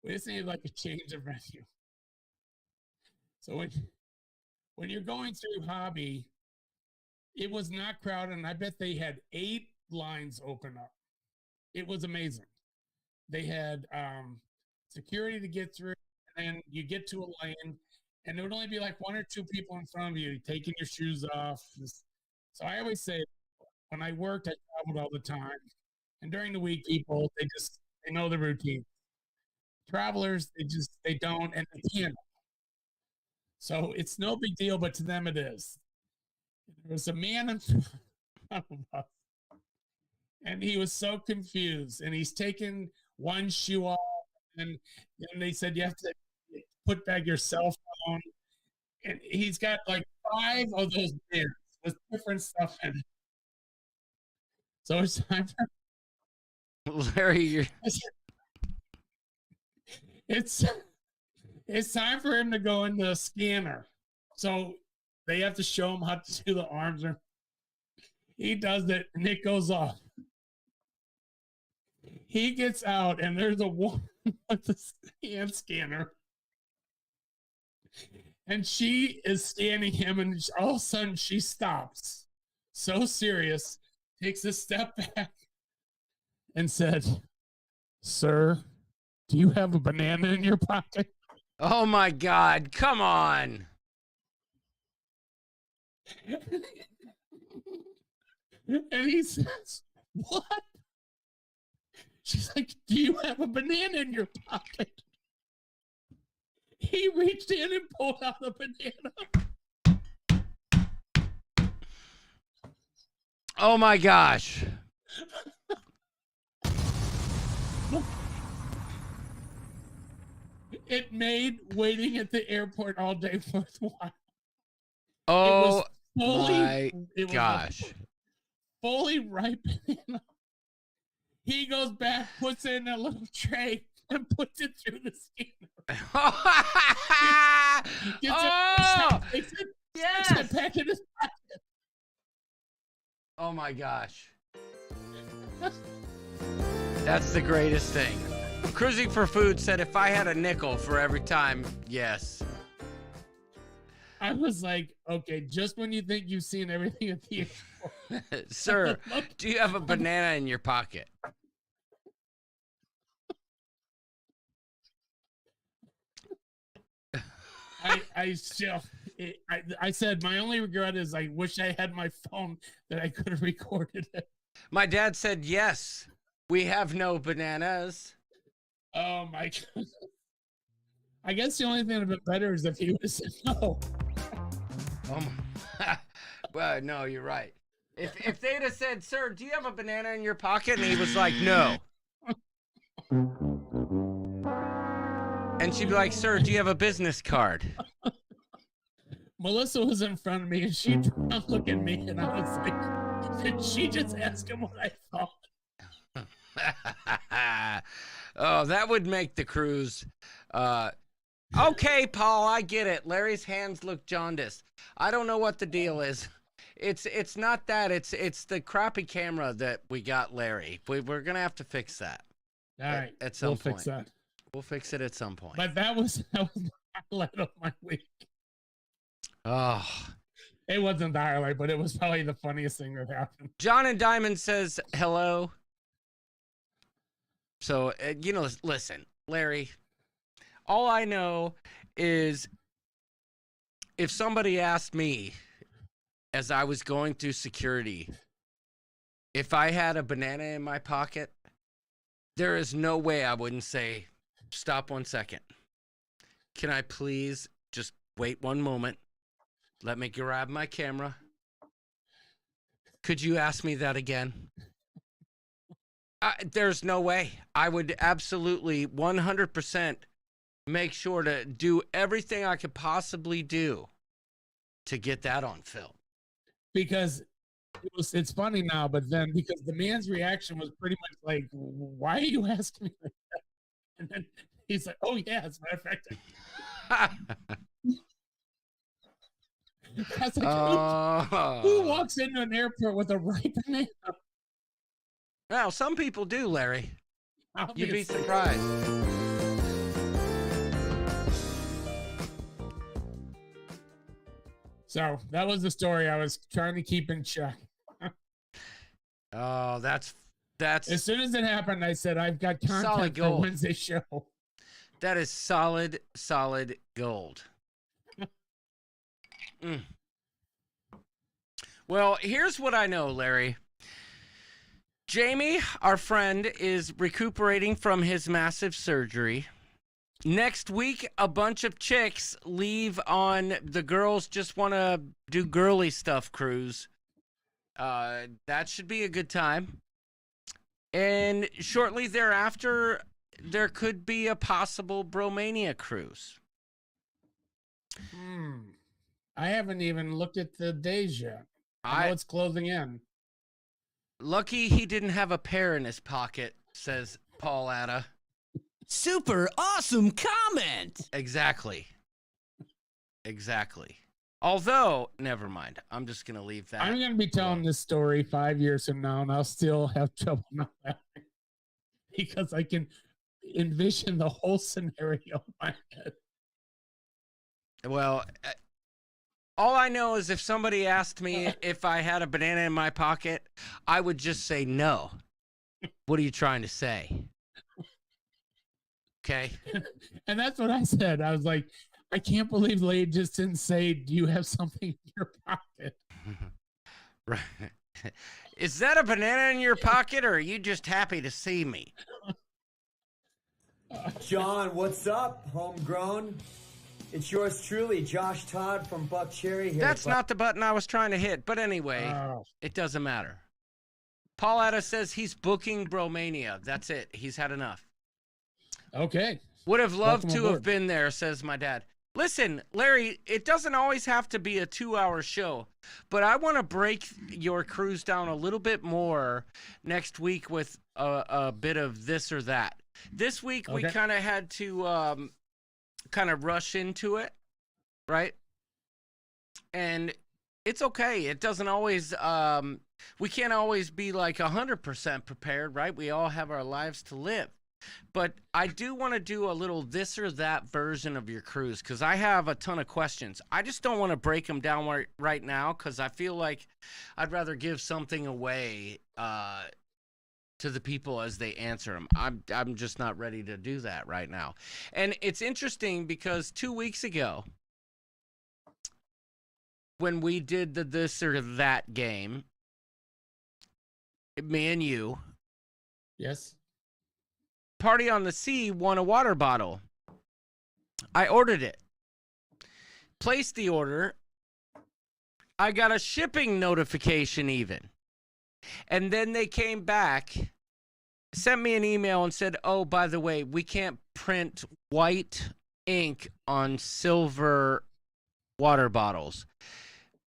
We just need like a change of venue. So when you're going through Hobby, it was not crowded, and I bet they had 8 lines open up. It was amazing. They had security to get through, and then you get to a lane, and there would only be like 1 or 2 people in front of you taking your shoes off. So I always say, when I worked, I traveled all the time, and during the week, people they know the routine. Travelers, they don't, and they can't. So it's no big deal, but to them it is. There was a man in front of us, and he was so confused, and he's taken one shoe off, and then they said you have to put back your cell phone, and he's got like 5 of those bins with different stuff in it. So it's time for Larry, it's time for him to go into the scanner. So they have to show him how to do the arms. He does it, and it goes off. He gets out, and there's a woman with a hand scanner. And she is scanning him, and all of a sudden she stops. So serious, takes a step back, and said, "Sir, do you have a banana in your pocket?" oh my God, come on. And he says, "What?" She's like, "Do you have a banana in your pocket?" He reached in and pulled out a banana. Oh my gosh. It made waiting at the airport all day worthwhile. Oh it my was gosh. fully ripe banana. He goes back, puts it in a little tray, and puts it through the scanner. Oh, Takes it yes. back in his pocket. Oh my gosh. That's the greatest thing. Cruising for Food said if I had a nickel for every time, yes. I was like, okay, just when you think you've seen everything at the airport. Sir, do you have a banana in your pocket? I said my only regret is I wish I had my phone that I could have recorded it. My dad said yes. We have no bananas. Oh my god. I guess the only thing that would have been better is if he would have said no. Oh my. Well, no, you're right. If they'd have said, "Sir, do you have a banana in your pocket?" and he was like, "No." And she'd be like, "Sir, do you have a business card?" Melissa was in front of me, and she turned to look at me, and I was like, did she just ask him what I thought? Oh, that would make the cruise. Okay, Paul, I get it. Larry's hands look jaundiced. I don't know what the deal is. It's not that. It's the crappy camera that we got, Larry. We're gonna have to fix that. All right, at some we'll point. fix that. We'll fix it at some point. But that was the highlight of my week. Oh, it wasn't the highlight, but it was probably the funniest thing that happened. John and Diamond says hello. So listen, Larry. All I know is if somebody asked me as I was going through security, if I had a banana in my pocket, there is no way I wouldn't say, stop 1 second. Can I please just wait 1 moment? Let me grab my camera. Could you ask me that again? There's no way. I would absolutely 100% make sure to do everything I could possibly do to get that on film. Because it's funny now, but then because the man's reaction was pretty much like, why are you asking me like that? And then he's like, oh yeah, as a matter of fact. I was like, who walks into an airport with a ripe banana? Well, some people do, Larry. You'd be Obviously. surprised. So that was the story I was trying to keep in check. Oh, that's as soon as it happened, I said, I've got solid content for gold. Wednesday show. That is solid gold. Well, here's what I know, Larry. Jamie, our friend, is recuperating from his massive surgery. Next week, a bunch of chicks leave on the girls just want to do girly stuff cruise. That should be a good time. And shortly thereafter, there could be a possible Bromania cruise. I haven't even looked at the days yet. I know it's closing in. Lucky he didn't have a pear in his pocket, says Paul Atta. Super awesome comment. Exactly. Although, never mind. I'm just going to leave that. I'm going to be telling this story 5 years from now, and I'll still have trouble not laughing because I can envision the whole scenario in my head. Well, all I know is if somebody asked me if I had a banana in my pocket, I would just say no. What are you trying to say? Okay. And that's what I said. I was like, I can't believe Lade just didn't say, do you have something in your pocket? Right. Is that a banana in your pocket, or are you just happy to see me? John, what's up, homegrown? It's yours truly, Josh Todd from Buck Cherry here. That's not the button I was trying to hit, but anyway, it doesn't matter. Paul Atta says he's booking Bromania. That's it. He's had enough. Okay. Would have loved Welcome to aboard. have been there, says my dad. Listen, Larry, it doesn't always have to be a 2-hour show, but I want to break your cruise down a little bit more next week with a bit of this or that. This week we kind of had to kind of rush into it, right? And it's okay. It doesn't always, we can't always be like 100% prepared, right? We all have our lives to live. But I do want to do a little this or that version of your cruise because I have a ton of questions. I just don't want to break them down right now because I feel like I'd rather give something away to the people as they answer them. I'm just not ready to do that right now. And it's interesting because 2 weeks ago, when we did the this or that game, me and you, yes, Party on the Sea won a water bottle. I ordered it, placed the order. I got a shipping notification even. And then they came back, sent me an email and said, oh, by the way, we can't print white ink on silver water bottles.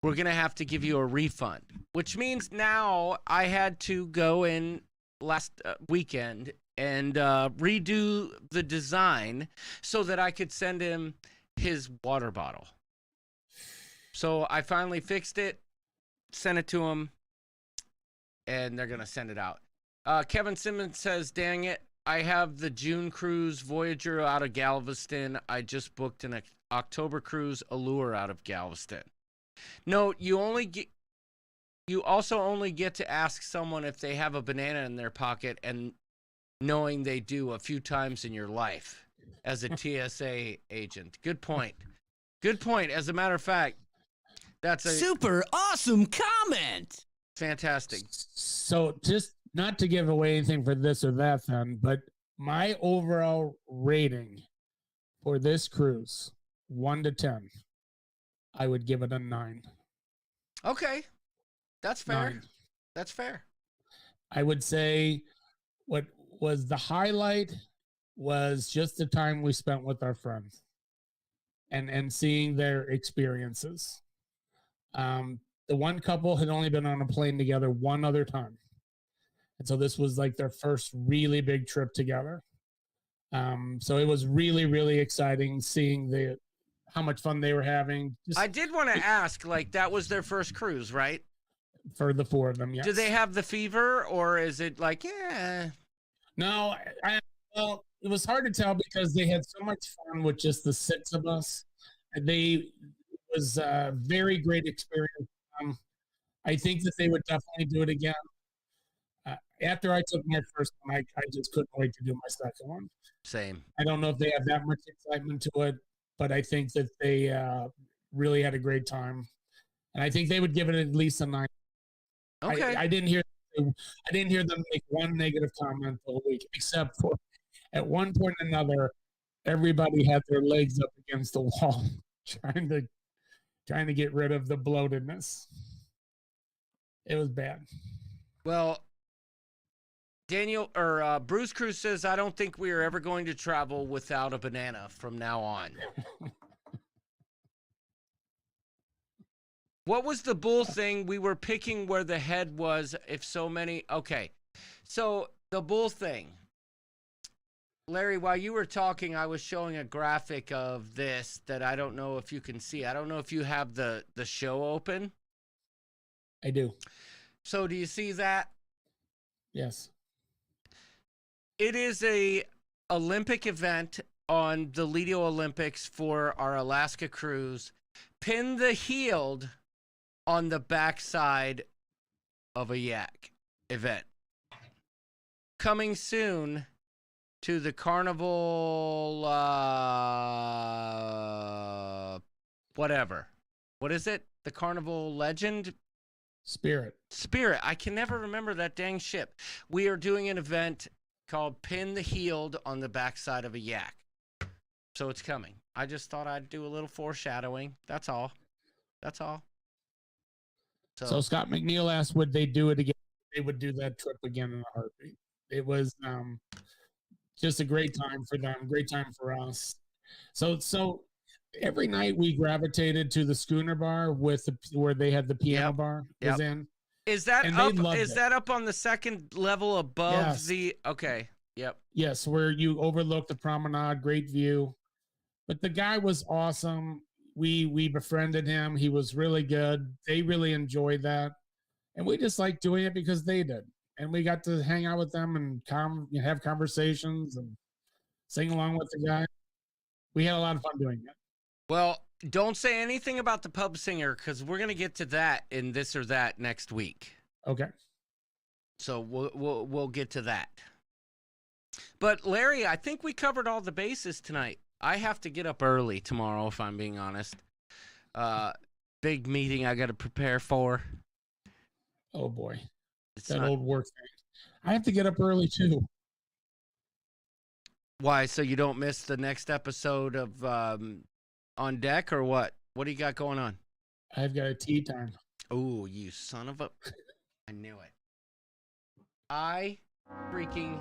We're going to have to give you a refund, which means now I had to go in last weekend and redo the design so that I could send him his water bottle. So I finally fixed it, sent it to him, and they're going to send it out. Kevin Simmons says, dang it, I have the June cruise Voyager out of Galveston. I just booked an October cruise Allure out of Galveston. Note, you also only get to ask someone if they have a banana in their pocket, and knowing they do a few times in your life as a TSA agent. Good point. Good point. As a matter of fact, that's a super awesome comment. Fantastic. So just not to give away anything for this or that then, but my overall rating for this cruise, 1 to 10, I would give it a 9. Okay. That's fair. 9. That's fair. I would say what was the highlight was just the time we spent with our friends and seeing their experiences. The one couple had only been on a plane together one other time. And so this was like their first really big trip together. So it was really, really exciting seeing how much fun they were having. I did want to ask, like, that was their first cruise, right? For the 4 of them, yes. Do they have the fever, or is it like, yeah? No, well, it was hard to tell because they had so much fun with just the 6 of us. It was a very great experience. I think that they would definitely do it again. After I took my first one, I just couldn't wait to do my second one. Same. I don't know if they have that much excitement to it, but I think that they really had a great time, and I think they would give it at least a 9. Okay. I didn't hear them make one negative comment the whole week, except for at one point or another, everybody had their legs up against the wall, trying to get rid of the bloatedness. It was bad. Well, Daniel or Bruce Cruz says, I don't think we are ever going to travel without a banana from now on. What was the bull thing? We were picking where the head was. If so many. Okay. So the bull thing. Larry, while you were talking, I was showing a graphic of this that I don't know if you can see. I don't know if you have the show open. I do. So do you see that? Yes. It is a Olympic event on the Lido Olympics for our Alaska cruise. Pin the healed on the backside of a yak event. Coming soon to the Carnival, whatever. What is it? The Carnival Legend? Spirit. I can never remember that dang ship. We are doing an event called Pin the Healed on the backside of a yak. So it's coming. I just thought I'd do a little foreshadowing. That's all. That's all. So Scott McNeil asked, would they do it again? They would do that trip again in a heartbeat. It was just a great time for them, great time for us. So every night we gravitated to the Schooner Bar where they had the piano bar was in. Is that up? Is that up on the second level above the? Okay. Yep. Yes, where you overlook the promenade, great view. But the guy was awesome. We befriended him. He was really good. They really enjoyed that, and we just liked doing it because they did. And we got to hang out with them and have conversations and sing along with the guy. We had a lot of fun doing that. Well, don't say anything about the pub singer because we're gonna get to that in this or that next week. Okay. So we'll get to that. But Larry, I think we covered all the bases tonight. I have to get up early tomorrow, if I'm being honest. Big meeting I got to prepare for. Oh boy, it's that old work thing. I have to get up early too. Why? So you don't miss the next episode of On Deck, or what? What do you got going on? I've got a tea time. Oh, you son of a! I knew it. I freaking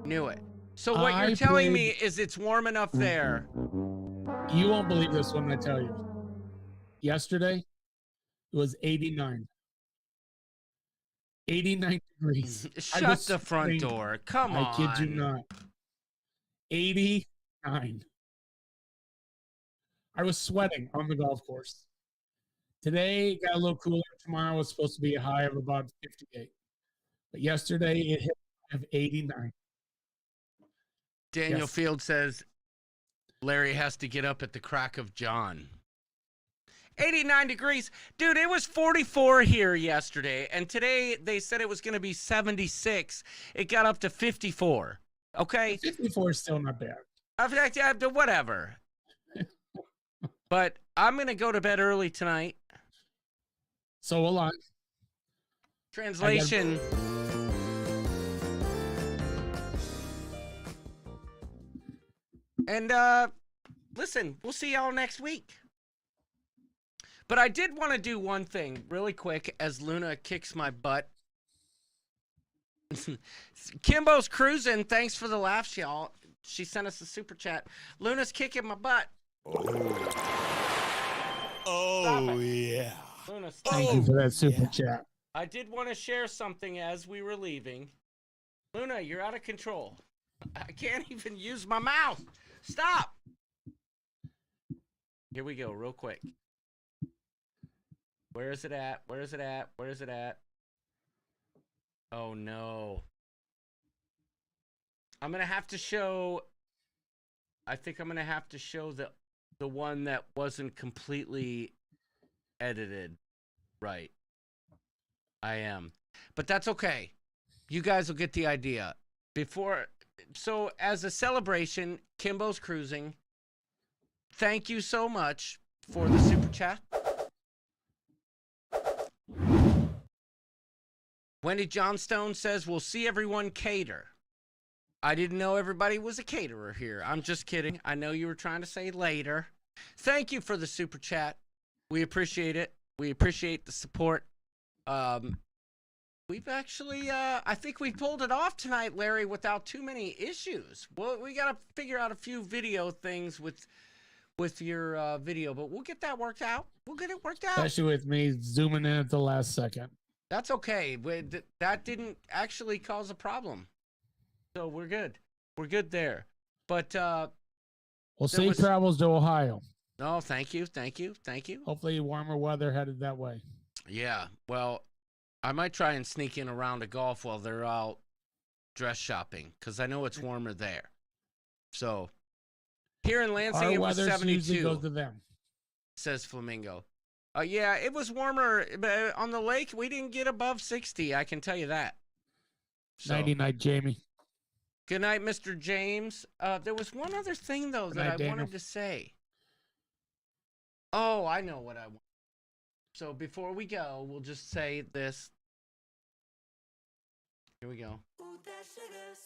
knew it. So what you're telling me is it's warm enough there. You won't believe this when I tell you. yesterday, it was 89. 89 degrees. Shut the front door. Come on. I kid you not. 89. I was sweating on the golf course. Today got a little cooler. Tomorrow was supposed to be a high of about 58. But yesterday it hit a high of 89. Daniel Yes. Field says Larry has to get up at the crack of dawn. 89 degrees. Dude, it was 44 here yesterday, and today they said it was going to be 76. It got up to 54. Okay? 54 is still not bad. Whatever. But I'm going to go to bed early tonight. So will I. Translation. And listen, we'll see y'all next week. But I did want to do one thing really quick as Luna kicks my butt. Kimbo's cruising. Thanks for the laughs, y'all. She sent us a super chat. Luna's kicking my butt. Oh yeah. Luna, stop Thank you for that super chat. I did want to share something as we were leaving. Luna, you're out of control. I can't even use my mouth. Stop. Here we go, real quick. Where is it at? Where is it at? Where is it at? Oh, no. I'm going to have to show... I think I'm going to have to show the one that wasn't completely edited right. I am. But that's okay. You guys will get the idea. So, as a celebration, Kimbo's cruising. Thank you so much for the super chat. Wendy Johnstone says, we'll see everyone cater. I didn't know everybody was a caterer here. I'm just kidding. I know you were trying to say later. Thank you for the super chat. We appreciate it. We appreciate the support. We've actually, I think we pulled it off tonight, Larry, without too many issues. Well, we got to figure out a few video things with your video, but we'll get that worked out. We'll get it worked out. Especially with me zooming in at the last second. That's okay. That didn't actually cause a problem. So we're good. We're good there. But well, safe travels to Ohio. No, thank you. Thank you. Thank you. Hopefully warmer weather headed that way. Yeah. Well, I might try and sneak in a round of golf while they're out dress shopping because I know it's warmer there. So here in Lansing, our it was 72. Goes to them. Says Flamingo. Yeah, it was warmer, but on the lake, we didn't get above 60. I can tell you that. So, Nighty night, Jamie. Good night, Mr. James. There was one other thing, though, that I wanted to say. Oh, I know what I want. So before we go, we'll just say this. Here we go.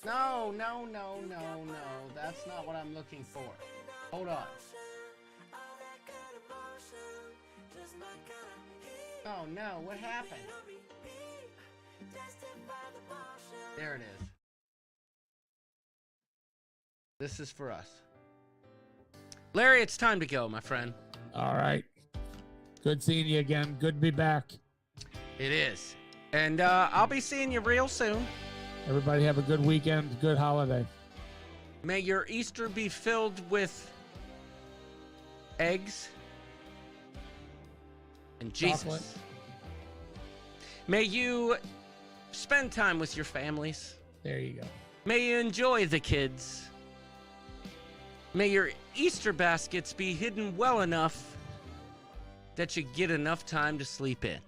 No. That's not what I'm looking for. Hold on. Oh, no. What happened? There it is. This is for us. Larry, it's time to go, my friend. All right. Good seeing you again. Good to be back. It is. And I'll be seeing you real soon. Everybody have a good weekend, good holiday. May your Easter be filled with eggs and Jesus. Chocolate. May you spend time with your families. There you go. May you enjoy the kids. May your Easter baskets be hidden well enough that you get enough time to sleep in.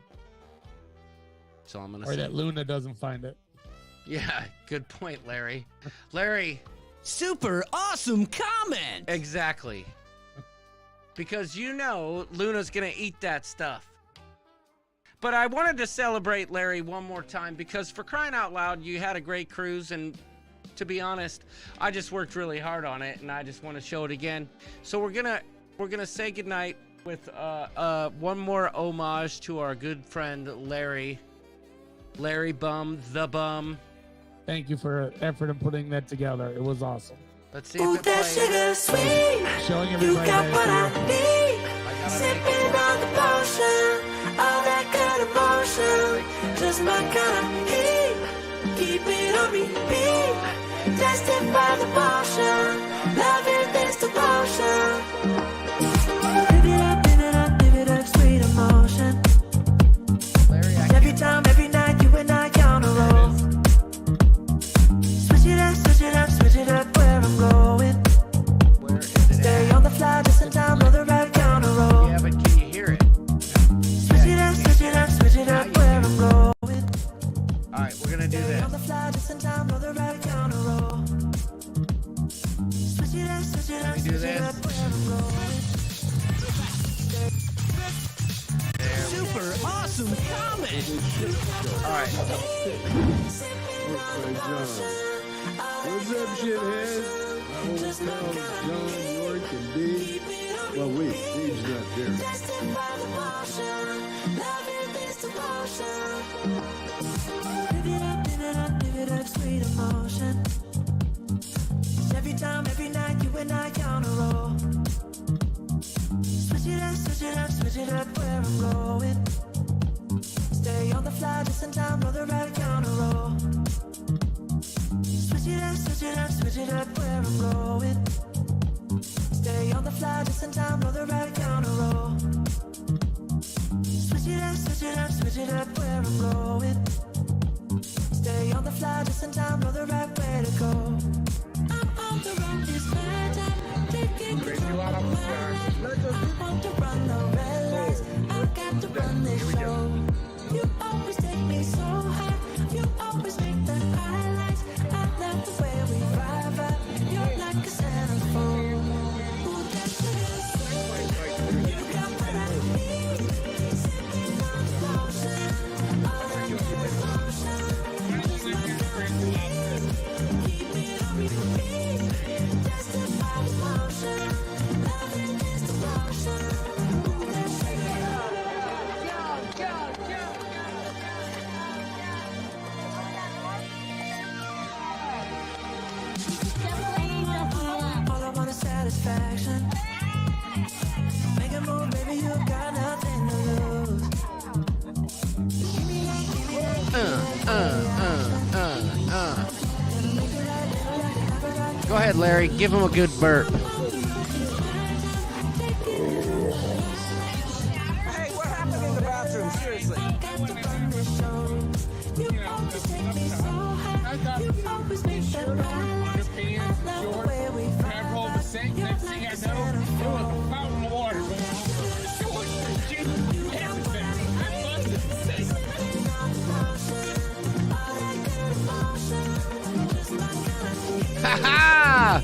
That's all I'm going to say. Or that Luna doesn't find it. Yeah, good point, Larry. Larry. Super awesome comment. Exactly. Because you know Luna's going to eat that stuff. But I wanted to celebrate Larry one more time because for crying out loud, you had a great cruise. And to be honest, I just worked really hard on it and I just want to show it again. So we're going to say goodnight with one more homage to our good friend Larry. Larry Bum, the Bum. Thank you for effort in putting that together. It was awesome. Let's see if it plays. Sugar sweet. Showing You everybody got what that I need. Sipping on the emotion, just my kind of heat. Keep it on repeat, tested by the motion. Loving this devotion. Live it up, live it up, live it up, sweet emotion. Every time, every night, you and I on a roll. Switch it up, switch it up, switch it up, where I'm going. Stay on the fly, just in time, know the right counter roll. Yeah, but can you hear it? Switch it up, switch it up, switch it up, where I'm going. All right, we're gonna do Stay this. on the fly, just in time, know the right counter roll. Switch it up, switch it up, Let me do switch it this. up, where I'm going. Super awesome comment. All right. What's up, shithead? My old pals John, York, and Dave. Well, wait, Dave's not there. Live it up, live it up, live it up, sweet emotion. Every time, every night, you and I on a roll. Switch it up, switch it up, switch it up, where I'm going. Stay on the fly, just in time, know the right counter roll. Switch it up, switch it up, switch it up, where I'm going. Stay on the fly, just in time, know the right counter roll. Switch it up, switch it up, switch it up, where I'm going. Stay on the fly, just in time, know the right way to go. I'm on the road this time, taking control of my life. I want to run the red lights, I got to run this show. You always take me so high, you always make the highlights. I love the way we vibe out, you're like a centerfold. Ooh, that's it. You got what I need, sipping on the lotion. All that good emotion, just like a keep it on repeat, tested by the motion. Loving is the motion. Ooh, that's it. All I want is satisfaction. Make a move, baby, you got nothing to lose. Give me that, give me that. Go ahead, Larry. Give him a good burp. Hey, what happened in the bathroom? Seriously. You always take me so high. You always make the Underpants, shorts, grab hold of the sink. Next thing I know, it was a fountain of water going over. Everything. I loved it. Ha ha!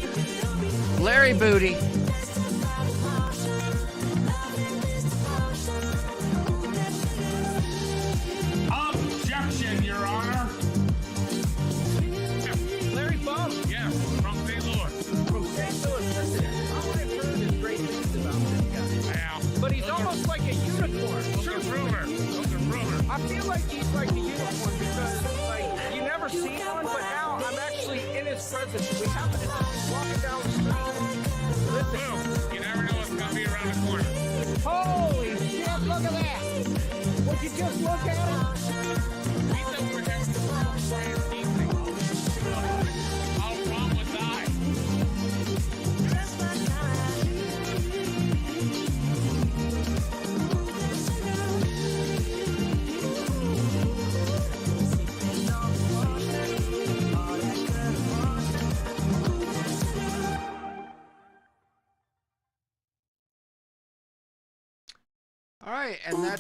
Larry Booty. Objection, Your Honor. Larry Bum. Yes, from St. Louis. From St. Louis, listen, I would have heard his great things about this guy. Yeah. But he's almost like a unicorn. Those are rumors. Those are rumors. I feel like he's like a unicorn because, like, you never see one, but now I'm actually in his presence. We happen to be walking down the street. Listen. Boom. You never know what's going to be around the corner. Holy shit, look at that. Would you just look at it? We said we're having this giant evening. How wrong was I? All right, and that's